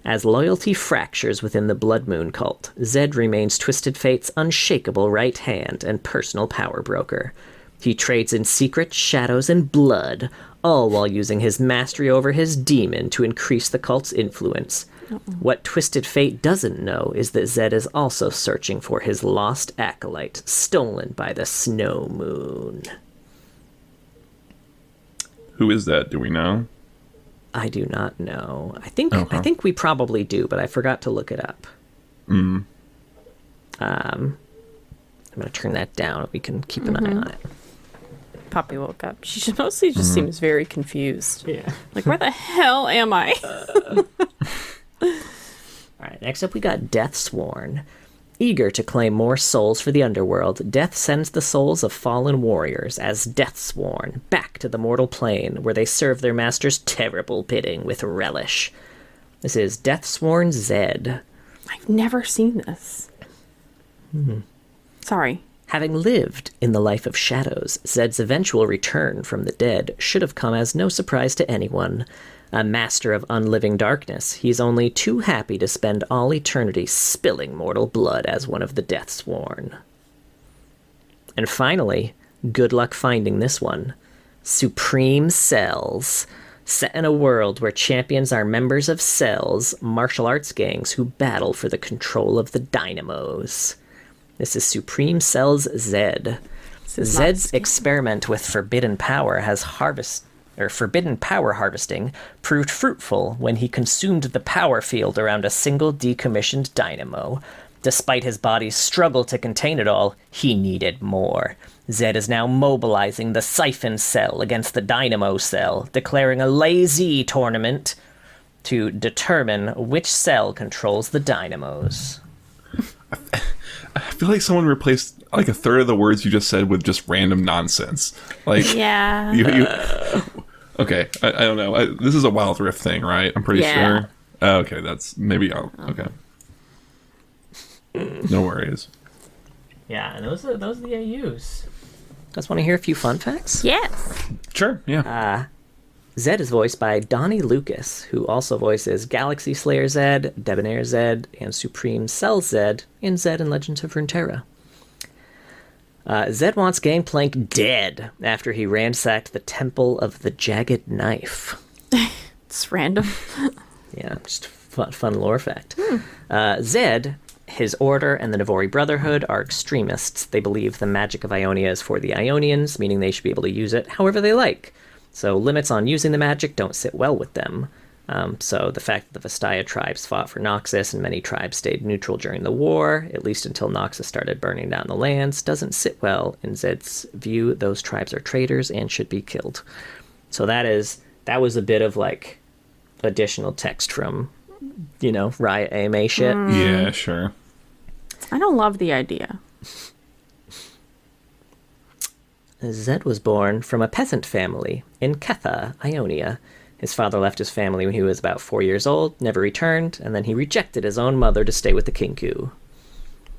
As loyalty fractures within the Blood Moon cult, Zed remains Twisted Fate's unshakable right hand and personal power broker. He trades in secret, shadows, and blood, all while using his mastery over his demon to increase the cult's influence. What Twisted Fate doesn't know is that Zed is also searching for his lost acolyte, stolen by the Snow Moon. Who is that? Do we know? I do not know. I think we probably do, but I forgot to look it up. I'm going to turn that down. We can keep an eye on it. Poppy woke up. She mostly just seems very confused. Yeah. Like, where the hell am I? All right, next up we got Deathsworn. Eager to claim more souls for the underworld, Death sends the souls of fallen warriors as Deathsworn back to the mortal plane, where they serve their master's terrible bidding with relish. This is Deathsworn Zed. I've never seen this. Sorry. Having lived in the life of shadows, Zed's eventual return from the dead should have come as no surprise to anyone. A master of unliving darkness, he's only too happy to spend all eternity spilling mortal blood as one of the Deathsworn. And finally, good luck finding this one. Supreme Cells. Set in a world where champions are members of cells, martial arts gangs who battle for the control of the dynamos. This is Supreme Cells Zed. Zed's experiment with forbidden power harvesting proved fruitful when he consumed the power field around a single decommissioned dynamo. Despite his body's struggle to contain it all, he needed more. Zed is now mobilizing the Siphon Cell against the Dynamo Cell, declaring a lazy tournament to determine which cell controls the dynamos. I feel like someone replaced like a third of the words you just said with just random nonsense. Like, yeah. Okay, I don't know. This is a Wild Rift thing, right? I'm pretty sure. Okay, that's maybe. Okay. No worries. Yeah, and those are the AUs. Guys want to hear a few fun facts? Yes. Sure. Yeah. Zed is voiced by Donnie Lucas, who also voices Galaxy Slayer Zed, Debonair Zed, and Supreme Cell Zed in Zed and Legends of Runeterra. Zed wants Gangplank dead after he ransacked the Temple of the Jagged Knife. It's random. Yeah, just fun lore fact. Zed, his order, and the Navori Brotherhood are extremists. They believe the magic of Ionia is for the Ionians, meaning they should be able to use it however they like. So limits on using the magic don't sit well with them. So the fact that the Vastaya tribes fought for Noxus and many tribes stayed neutral during the war, at least until Noxus started burning down the lands, doesn't sit well in Zed's view. Those tribes are traitors and should be killed. So that was a bit of like additional text from, Riot AMA shit. Yeah, sure. I don't love the idea. Zed was born from a peasant family in Ketha, Ionia. His father left his family when he was about 4 years old, never returned, and then he rejected his own mother to stay with the Kinkou.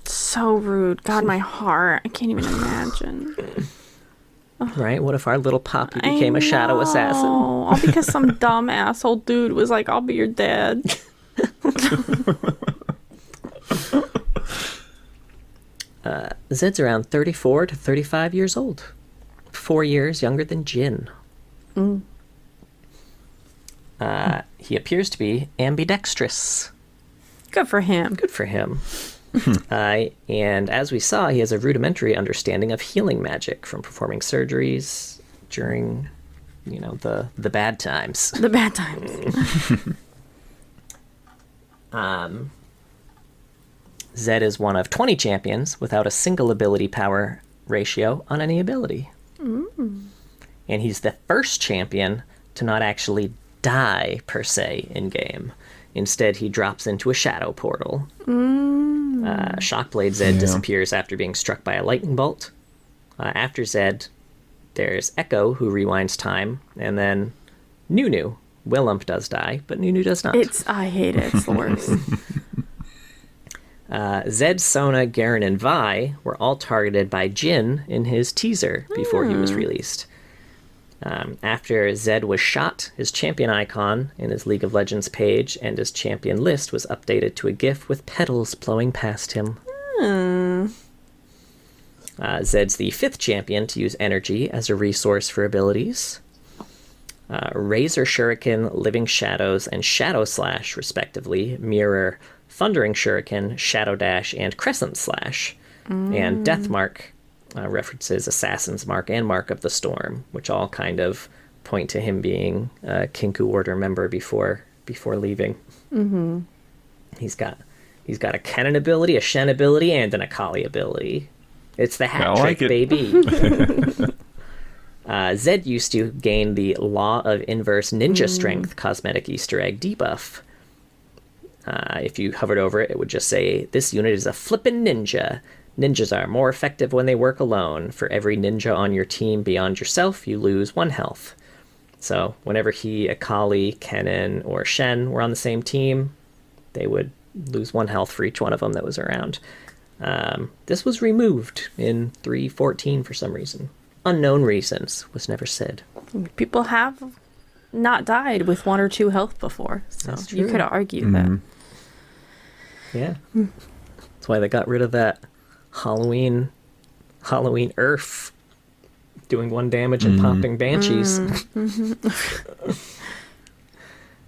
So rude. God, my heart. I can't even imagine. Right? What if our little Poppy became a shadow assassin? All because some dumb asshole dude was like, I'll be your dad. Zed's around 34 to 35 years old. 4 years younger than Jhin. He appears to be ambidextrous. Good for him. Good for him. And as we saw, he has a rudimentary understanding of healing magic from performing surgeries during, the bad times. The bad times. Zed is one of 20 champions without a single ability power ratio on any ability. And he's the first champion to not actually die, per se, in-game. Instead, he drops into a shadow portal. Shockblade Zed disappears after being struck by a lightning bolt. After Zed, there's Echo, who rewinds time, and then Nunu. Willump does die, but Nunu does not. I hate it. It's the worst. Zed, Sona, Garen, and Vi were all targeted by Jhin in his teaser before he was released. After Zed was shot, his champion icon in his League of Legends page and his champion list was updated to a GIF with petals blowing past him. Zed's the 5th champion to use energy as a resource for abilities. Razor Shuriken, Living Shadows, and Shadow Slash, respectively, mirror Thundering Shuriken, Shadow Dash, and Crescent Slash. And Death Mark references Assassin's Mark and Mark of the Storm, which all kind of point to him being a Kinkou Order member before leaving. He's got a Kennen ability, a Shen ability, and an Akali ability. It's the hat trick, baby. Zed used to gain the Law of Inverse Ninja Strength cosmetic Easter egg debuff. If you hovered over it, it would just say, this unit is a flippin' ninja. Ninjas are more effective when they work alone. For every ninja on your team beyond yourself, you lose 1 health. So whenever he, Akali, Kennen, or Shen were on the same team, they would lose 1 health for each one of them that was around. This was removed in 3.14 for some reason. Unknown reasons was never said. People have not died with 1 or 2 health before, so you could argue that. Yeah. That's why they got rid of that Halloween Earth doing 1 damage and popping banshees.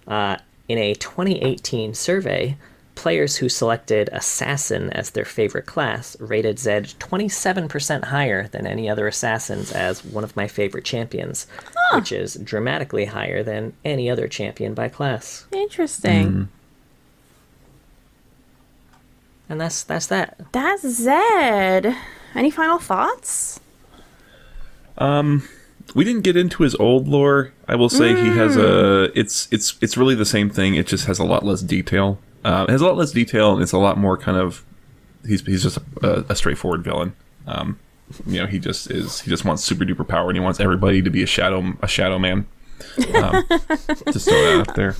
In a 2018 survey, players who selected Assassin as their favorite class rated Zed 27% higher than any other Assassins as one of my favorite champions, which is dramatically higher than any other champion by class. Interesting. And that's that. That's Zed. Any final thoughts? We didn't get into his old lore. I will say he has it's really the same thing. It just has a lot less detail. It has a lot less detail, and it's a lot more kind of. He's just a straightforward villain. He just wants super duper power, and he wants everybody to be a shadow man. Just throw that out there.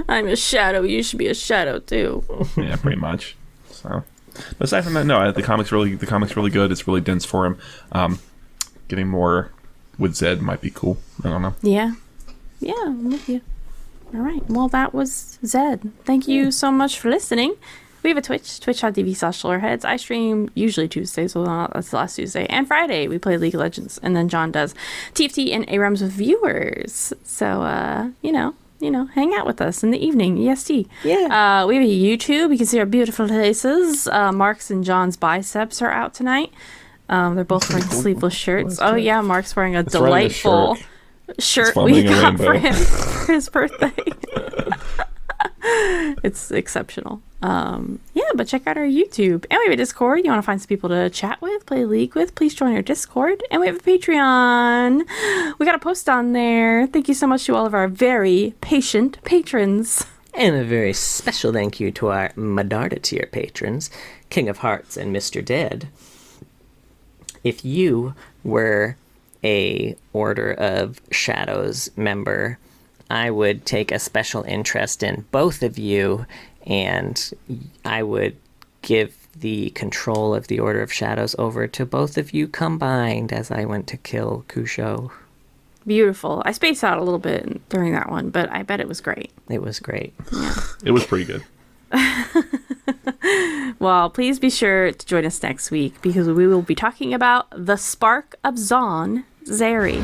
I'm a shadow. You should be a shadow too. Yeah, pretty much. So, but aside from that, no, the comic's really good. It's really dense for him. Getting more with Zed might be cool. I don't know. Yeah, I'm with you. All right. Well, that was Zed. Thank you so much for listening. We have a twitch.tv/loreheads. I stream usually Tuesdays, so that's the last Tuesday. And Friday, we play League of Legends. And then John does TFT and ARAMs with viewers. So, hang out with us in the evening, EST. Yeah. We have a YouTube. You can see our beautiful faces. Mark's and John's biceps are out tonight. They're both wearing sleeveless shirts. Oh, yeah, Mark's wearing a delightful shirt we got for him for his birthday. It's exceptional. But check out our YouTube. And we have a Discord. You want to find some people to chat with, play League with, please join our Discord. And we have a Patreon. We got a post on there. Thank you so much to all of our very patient patrons. And a very special thank you to our Medarda tier patrons, King of Hearts and Mr. Dead. If you were a Order of Shadows member, I would take a special interest in both of you, and I would give the control of the Order of Shadows over to both of you combined as I went to kill Kusho. Beautiful. I spaced out a little bit during that one, but I bet it was great. It was great. Yeah. It was pretty good. Well, please be sure to join us next week because we will be talking about the Spark of Zon, Zeri.